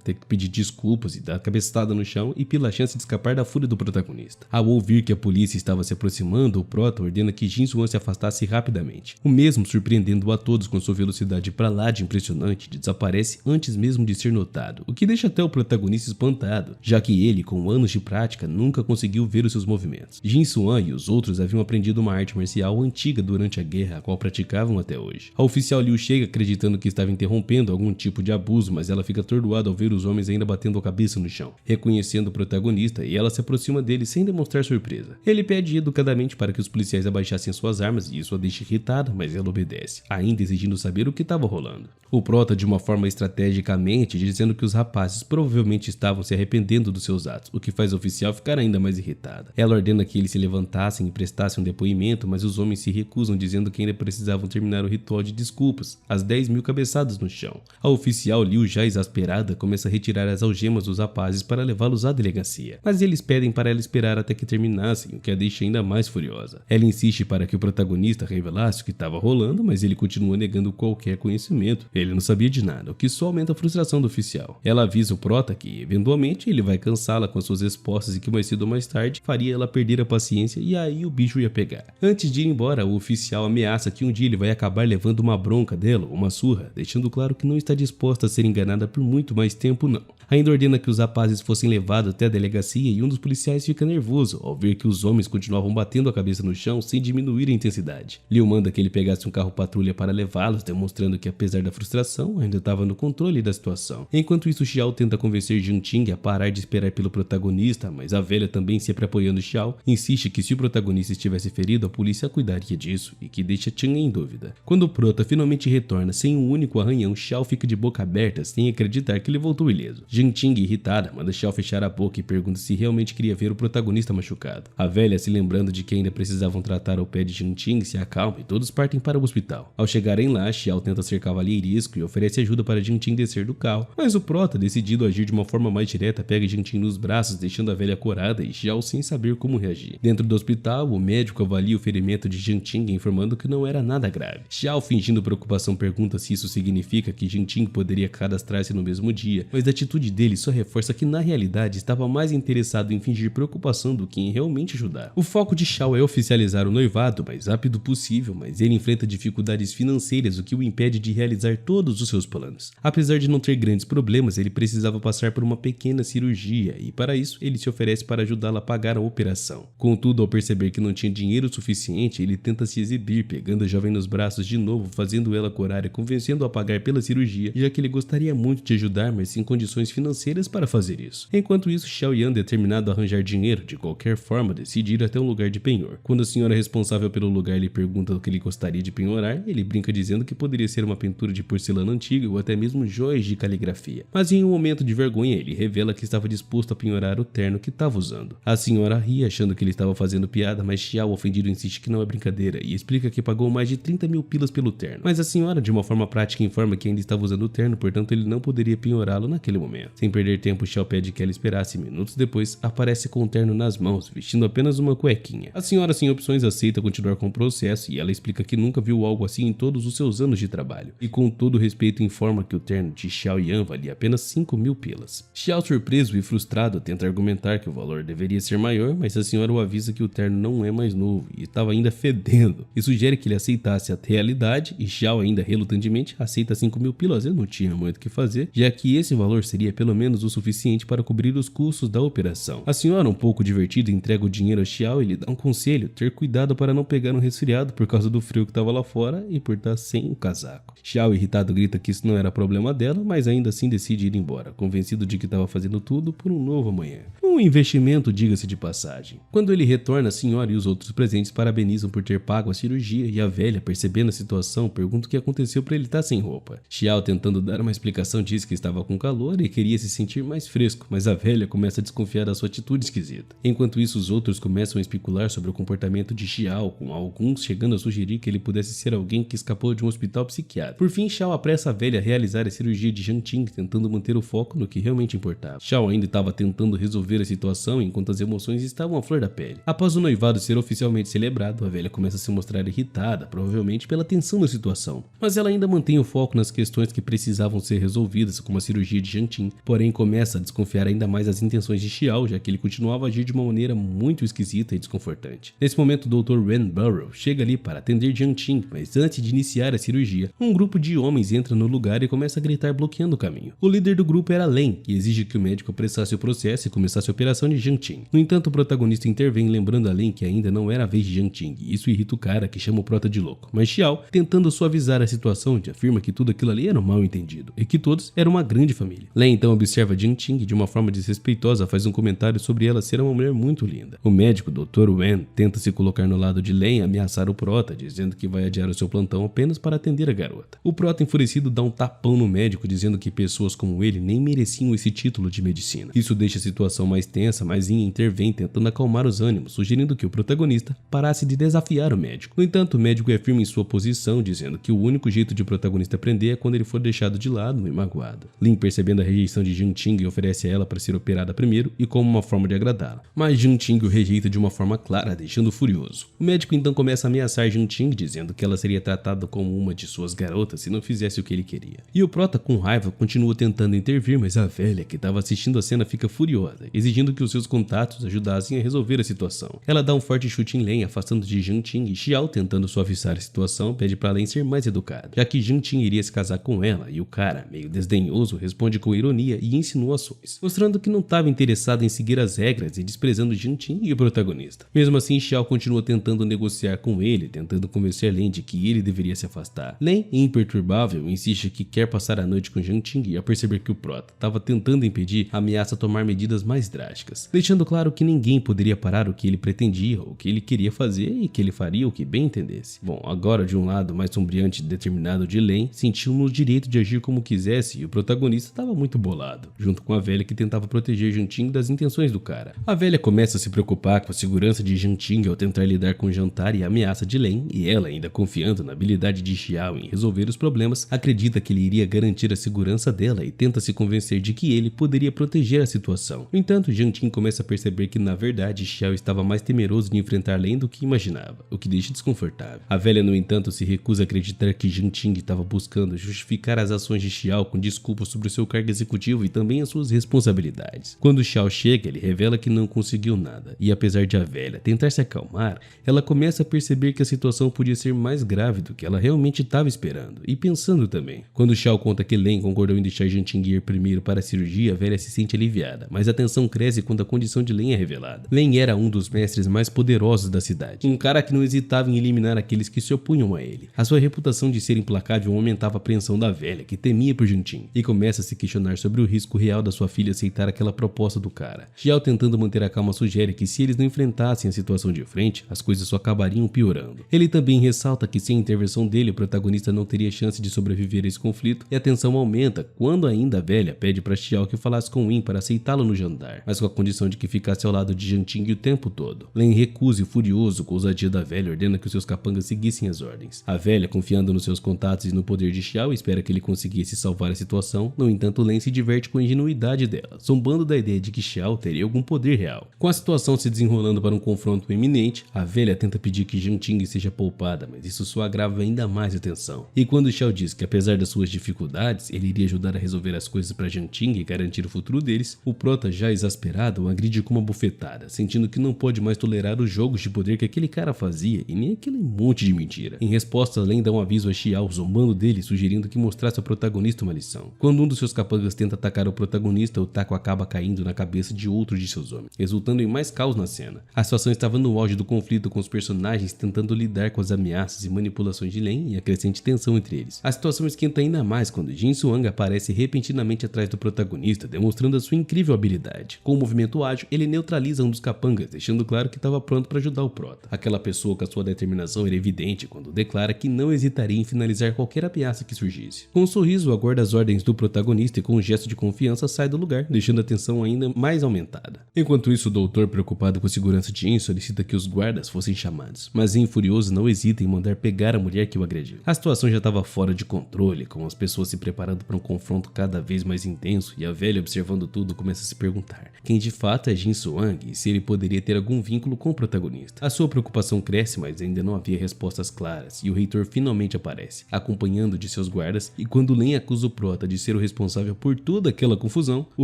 ter que pedir desculpas e dar cabeçada no chão e pela chance de escapar da fúria do protagonista. Ao ouvir que a polícia estava se aproximando, o prota ordena que Jin Suan se afastasse rapidamente. O mesmo, surpreendendo a todos com sua velocidade pra lá de impressionante, desaparece antes mesmo de ser notado, o que deixa até o protagonista espantado, já que ele, com anos de prática, nunca conseguiu ver os seus movimentos. Jin Suan e os outros haviam aprendido uma arte marcial antiga durante a guerra, a qual praticavam até hoje. A oficial Liu chega acreditando que estava interrompendo algum tipo de abuso, mas ela fica atordoada ao ver os homens ainda batendo a cabeça no chão. Reconhecendo o protagonista, e ela se aproxima dele sem demonstrar surpresa. Ele pede educadamente para que os policiais abaixassem suas armas e isso a deixa irritada, mas ela obedece, ainda exigindo saber o que estava rolando. O prota, de uma forma estrategicamente, dizendo que os rapazes provavelmente estavam se arrependendo dos seus atos, o que faz o oficial ficar ainda mais irritada. Ela ordena que eles se levantassem e prestassem um depoimento, mas os homens se recusam, dizendo que ainda precisavam terminar o ritual de desculpas, as 10.000 cabeçadas no chão. A oficial Liu, já exasperada, começa a retirar as algemas dos rapazes para levá-los à delegacia, mas eles pedem para ela esperar até que terminassem, o que a deixa ainda mais furiosa. Ela insiste para que o protagonista revelasse o que estava rolando, mas ele continua negando qualquer conhecimento. Ele não sabia de nada, o que só aumenta a frustração do oficial. Ela avisa o prota que, eventualmente, ele vai cansá-la com as suas respostas e que mais cedo ou mais tarde faria ela perder a paciência e aí o bicho ia pegar. Antes de ir embora, o oficial ameaça que um dia ele vai acabar levando uma bronca dela, uma surra, deixando claro que não está disposta a ser enganada por muito mais tempo não. Ainda ordena que os rapazes fossem levados até a delegacia e um dos policiais fica nervoso ao ver que os homens continuavam batendo a cabeça no chão sem diminuir a intensidade. Liu manda que ele pegasse um carro patrulha para levá-los, demonstrando que apesar da frustração, ainda estava no controle da situação. Enquanto isso, Xiao tenta convencer Jiang Qing a parar de esperar pelo protagonista, mas a velha, também sempre apoiando Xiao, insiste que se o protagonista estivesse ferido, a polícia cuidaria disso e que deixa Chen em dúvida. Quando o prota finalmente retorna sem um único arranhão, Xiao fica de boca aberta sem acreditar que ele voltou ileso. Jiang Qing, irritada, manda Xiao fechar a boca e pergunta se realmente queria ver o protagonista machucado. A velha, se lembrando de que ainda precisavam tratar ao pé de Jiang Qing, se acalma e todos partem para o hospital. Ao chegarem lá, Xiao tenta ser cavalheiresco e oferece ajuda para Jiang Qing descer do carro, mas o prota, decidido a agir de uma forma mais direta, pega Jiang Qing nos braços, deixando a velha corada e Xiao sem saber como reagir. Dentro do hospital, o médico avalia o ferimento de Jiang Qing, informando que não era nada grave. Xiao, fingindo preocupação, pergunta se isso significa que Jiang Qing poderia cadastrar-se no mesmo dia, mas a atitude dele só reforça que na realidade estava mais interessado em fingir preocupação do que em realmente ajudar. O foco de Xiao é oficializar o noivado o mais rápido possível, mas ele enfrenta dificuldades financeiras, o que o impede de realizar todos os seus planos. Apesar de não ter grandes problemas, ele precisava passar por uma pequena cirurgia e para isso ele se oferece para ajudá-la a pagar a operação. Contudo, ao perceber que não tinha dinheiro suficiente, ele tenta se exibir, pegando a jovem nos braços de novo, fazendo ela corar e convencendo-a a pagar pela cirurgia, já que ele gostaria muito de ajudar, mas sem condições financeiras financeiras para fazer isso. Enquanto isso, Xiao Yan, determinado a arranjar dinheiro de qualquer forma, decide ir até um lugar de penhor. Quando a senhora responsável pelo lugar lhe pergunta o que ele gostaria de penhorar, ele brinca dizendo que poderia ser uma pintura de porcelana antiga ou até mesmo joias de caligrafia. Mas em um momento de vergonha, ele revela que estava disposto a penhorar o terno que estava usando. A senhora ri achando que ele estava fazendo piada, mas Xiao, ofendido, insiste que não é brincadeira e explica que pagou mais de 30 mil pilas pelo terno. Mas a senhora, de uma forma prática, informa que ainda estava usando o terno, portanto ele não poderia penhorá-lo naquele momento. Sem perder tempo, Xiao pede que ela esperasse. Minutos depois, aparece com o terno nas mãos, vestindo apenas uma cuequinha. A senhora, sem opções, aceita continuar com o processo e ela explica que nunca viu algo assim em todos os seus anos de trabalho. E com todo respeito informa que o terno de Xiao Yan valia apenas 5 mil pilas. Xiao, surpreso e frustrado, tenta argumentar que o valor deveria ser maior, mas a senhora o avisa que o terno não é mais novo e estava ainda fedendo, e sugere que ele aceitasse a realidade, e Xiao, ainda relutantemente, aceita 5 mil pilas. Eu não tinha muito o que fazer, já que esse valor seria pelo menos o suficiente para cobrir os custos da operação. A senhora, um pouco divertida, entrega o dinheiro a Xiao e lhe dá um conselho: ter cuidado para não pegar um resfriado por causa do frio que estava lá fora e por estar sem o casaco. Xiao, irritado, grita que isso não era problema dela, mas ainda assim decide ir embora, convencido de que estava fazendo tudo por um novo amanhã. Um investimento, diga-se de passagem. Quando ele retorna, a senhora e os outros presentes parabenizam por ter pago a cirurgia e a velha, percebendo a situação, pergunta o que aconteceu para ele estar sem roupa. Xiao, tentando dar uma explicação, diz que estava com calor e queria se sentir mais fresco, mas a velha começa a desconfiar da sua atitude esquisita. Enquanto isso, os outros começam a especular sobre o comportamento de Xiao, com alguns chegando a sugerir que ele pudesse ser alguém que escapou de um hospital psiquiátrico. Por fim, Xiao apressa a velha a realizar a cirurgia de Jiangting, tentando manter o foco no que realmente importava. Xiao ainda estava tentando resolver a situação enquanto as emoções estavam à flor da pele. Após o noivado ser oficialmente celebrado, a velha começa a se mostrar irritada, provavelmente pela tensão da situação. Mas ela ainda mantém o foco nas questões que precisavam ser resolvidas, como a cirurgia de Jiangting, porém começa a desconfiar ainda mais das intenções de Xiao, já que ele continuava a agir de uma maneira muito esquisita e desconfortante. Nesse momento, o Dr. Ren Burrow chega ali para atender Jiangting, mas antes de iniciar a cirurgia, um grupo de homens entra no lugar e começa a gritar, bloqueando o caminho. O líder do grupo era Len, que exige que o médico apressasse o processo e começasse a operação de Jiangting. No entanto, o protagonista intervém, lembrando a Len que ainda não era a vez de Jiangting, e isso irrita o cara, que chama o prota de louco. Mas Xiao, tentando suavizar a situação, afirma que tudo aquilo ali era um mal entendido e que todos eram uma grande família. Len então observa Jiangting e de uma forma desrespeitosa faz um comentário sobre ela ser uma mulher muito linda. O médico, Dr. Wen, tenta se colocar no lado de Len e ameaçar o prota, dizendo que vai adiar o seu plantão apenas para atender a garota. O prota, enfurecido, dá um tapão no médico, dizendo que pessoas como ele nem mereciam esse título de medicina. Isso deixa a situação mais tensa, mas Yin intervém tentando acalmar os ânimos, sugerindo que o protagonista parasse de desafiar o médico. No entanto, o médico é firme em sua posição, dizendo que o único jeito de o protagonista aprender é quando ele for deixado de lado e magoado. Lin, percebendo a rejeição de Jiangting, oferece a ela para ser operada primeiro e como uma forma de agradá-la. Mas Jiangting o rejeita de uma forma clara, deixando furioso. O médico então começa a ameaçar Jiangting, dizendo que ela seria tratada como uma de suas garotas se não fizesse o que ele queria. E o prota, com raiva, continua tentando intervir, mas a velha, que estava assistindo a cena, fica furiosa, exigindo que os seus contatos ajudassem a resolver a situação. Ela dá um forte chute em Len, afastando de Jiangting, e Xiao, tentando suavizar a situação, pede para Len ser mais educada, já que Jiangting iria se casar com ela, e o cara, meio desdenhoso, responde com ironia e insinuações, mostrando que não estava interessado em seguir as regras e desprezando Jiangting e o protagonista. Mesmo assim, Xiao continua tentando negociar com ele, tentando convencer Len de que ele deveria se afastar. Len, imperturbável, insiste que quer passar a noite com Jiangting, e ao perceber que o prota estava tentando impedir, ameaça tomar medidas mais drásticas, deixando claro que ninguém poderia parar o que ele pretendia, o que ele queria fazer e que ele faria o que bem entendesse. Bom, agora de um lado mais sombriante e determinado de Len, sentiu no direito de agir como quisesse, e o protagonista estava muito bolado, junto com a velha que tentava proteger Jiangting das intenções do cara. A velha começa a se preocupar com a segurança de Jiangting ao tentar lidar com o jantar e a ameaça de Len, e ela, ainda confiando na habilidade de Xiao em resolver os problemas, acredita que ele iria garantir a segurança dela e tenta se convencer de que ele poderia proteger a situação. No entanto, Jiangting começa a perceber que na verdade Xiao estava mais temeroso de enfrentar Len do que imaginava, o que deixa desconfortável. A velha, no entanto, se recusa a acreditar que Jiangting estava buscando justificar as ações de Xiao com desculpas sobre o seu cargo executivo e também as suas responsabilidades. Quando Xiao chega, ele revela que não conseguiu nada, e apesar de a velha tentar se acalmar, ela começa a perceber que a situação podia ser mais grave do que ela realmente estava esperando e pensando também. Quando Xiao conta que Len concordou em deixar Jiangting ir primeiro para a cirurgia, a velha se sente aliviada, mas a tensão cresce quando a condição de Len é revelada. Len era um dos mestres mais poderosos da cidade, um cara que não hesitava em eliminar aqueles que se opunham a ele. A sua reputação de ser implacável aumentava a apreensão da velha, que temia por Jiangting, e começa a se questionar sobre o risco real da sua filha aceitar aquela proposta do cara. Xiao, tentando manter a calma, sugere que se eles não enfrentassem a situação de frente, as coisas só acabariam piorando. Ele também ressalta que sem a intervenção dele, o protagonista não teria chance de sobreviver a esse conflito, e a tensão aumenta quando ainda a velha pede para Xiao que falasse com Yin para aceitá-lo no jantar, mas com a condição de que ficasse ao lado de Jianqing o tempo todo. Len recusa e, furioso com a ousadia da velha, ordena que os seus capangas seguissem as ordens. A velha, confiando nos seus contatos e no poder de Xiao, espera que ele conseguisse salvar a situação. No entanto, Len se diverte com a ingenuidade dela, zombando da ideia de que Xiao teria algum poder real. Com a situação se desenrolando para um confronto iminente, a velha tenta pedir que Jianqing seja poupada, mas isso só agrava ainda mais a tensão. E quando Xiao diz que apesar das suas dificuldades, ele iria ajudar a resolver as coisas para Jianqing e garantir o futuro deles, o prota, já exasperado, o agride com uma bufetada, sentindo que não pode mais tolerar os jogos de poder que aquele cara fazia e nem aquele monte de mentira. Em resposta, Len dá um aviso a Xiao, zombando dele, sugerindo que mostrasse ao protagonista uma lição. Quando um dos seus capangas tenta atacar o protagonista, o taco acaba caindo na cabeça de outro de seus homens, resultando em mais caos na cena. A situação estava no auge do conflito, com os personagens tentando lidar com as ameaças e manipulações de Len e a crescente tensão entre eles. A situação esquenta ainda mais quando Jin Suang aparece repentinamente atrás do protagonista, demonstrando a sua incrível habilidade. Com um movimento ágil, ele neutraliza um dos capangas, deixando claro que estava pronto para ajudar o prota. Aquela pessoa com a sua determinação era evidente quando declara que não hesitaria em finalizar qualquer ameaça que surgisse. Com um sorriso, aguarda as ordens do protagonista e com um gesto de confiança sai do lugar, deixando a tensão ainda mais aumentada. Enquanto isso, o doutor, preocupado com a segurança de Jin, solicita que os guardas fossem chamados, mas Jin, furioso, não hesita em mandar pegar a mulher que o agrediu. A situação já estava fora de controle, com as pessoas se preparando para um confronto cada vez mais intenso, e a velha, observando tudo, começa a se perguntar quem de fato é Jin Suang e se ele poderia ter algum vínculo com o protagonista. A sua preocupação cresce, mas ainda não havia respostas claras, e o reitor finalmente aparece, acompanhando de seus guardas, e quando Len acusa o prota de ser o responsável por toda aquela confusão, o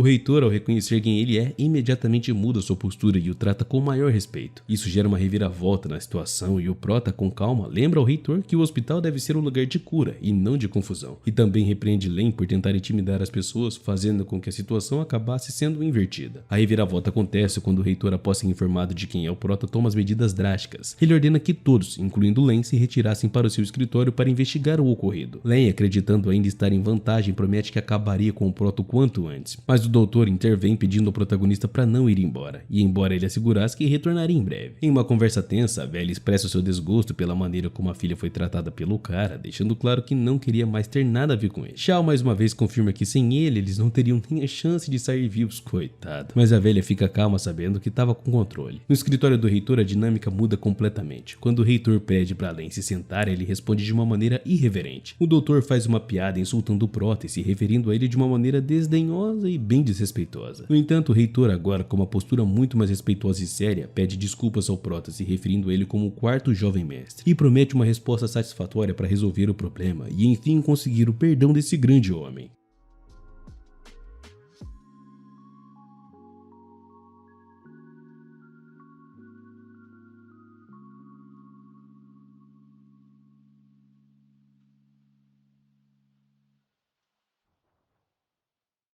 reitor, ao reconhecer quem ele é, imediatamente muda sua postura e o trata com o maior respeito. Isso gera uma reviravolta na situação, e o prota, com calma, lembra ao reitor que o hospital deve ser um lugar de cura e não de confusão, e também repreende Len por tentar intimidar as pessoas, fazendo com que a situação acabasse sendo invertida. A reviravolta acontece quando o reitor, após ser informado de quem é o prota, toma as medidas drásticas. Ele ordena que todos, incluindo Len, se retirassem para o seu escritório para investigar o ocorrido. Len, acreditando ainda estar em vantagem, promete que acabaria com o prota o quanto antes, mas o doutor intervém pedindo ao protagonista para não ir embora, e embora ele assegurasse que retornaria em breve. Em uma conversa tensa, a velha expressa o seu desgosto pela maneira como a filha foi tratada pelo cara, deixando claro que não queria mais ter nada a ver com ele. Xiao mais uma vez confirma que sem ele, eles não teriam nem a chance de sair vivos, coitado. Mas a velha fica calma, sabendo que estava com controle. No escritório do reitor, a dinâmica muda completamente. Quando o reitor pede para Len se sentar, ele responde de uma maneira irreverente. O doutor faz uma piada insultando o prota e se referindo a ele de uma maneira desdenhosa e bem desrespeitosa. No entanto, o reitor, agora com uma postura muito mais respeitosa e séria, pede desculpas ao prota, se referindo a ele como o quarto jovem mestre, e promete uma resposta satisfatória para resolver o problema e enfim conseguir o perdão desse grande homem.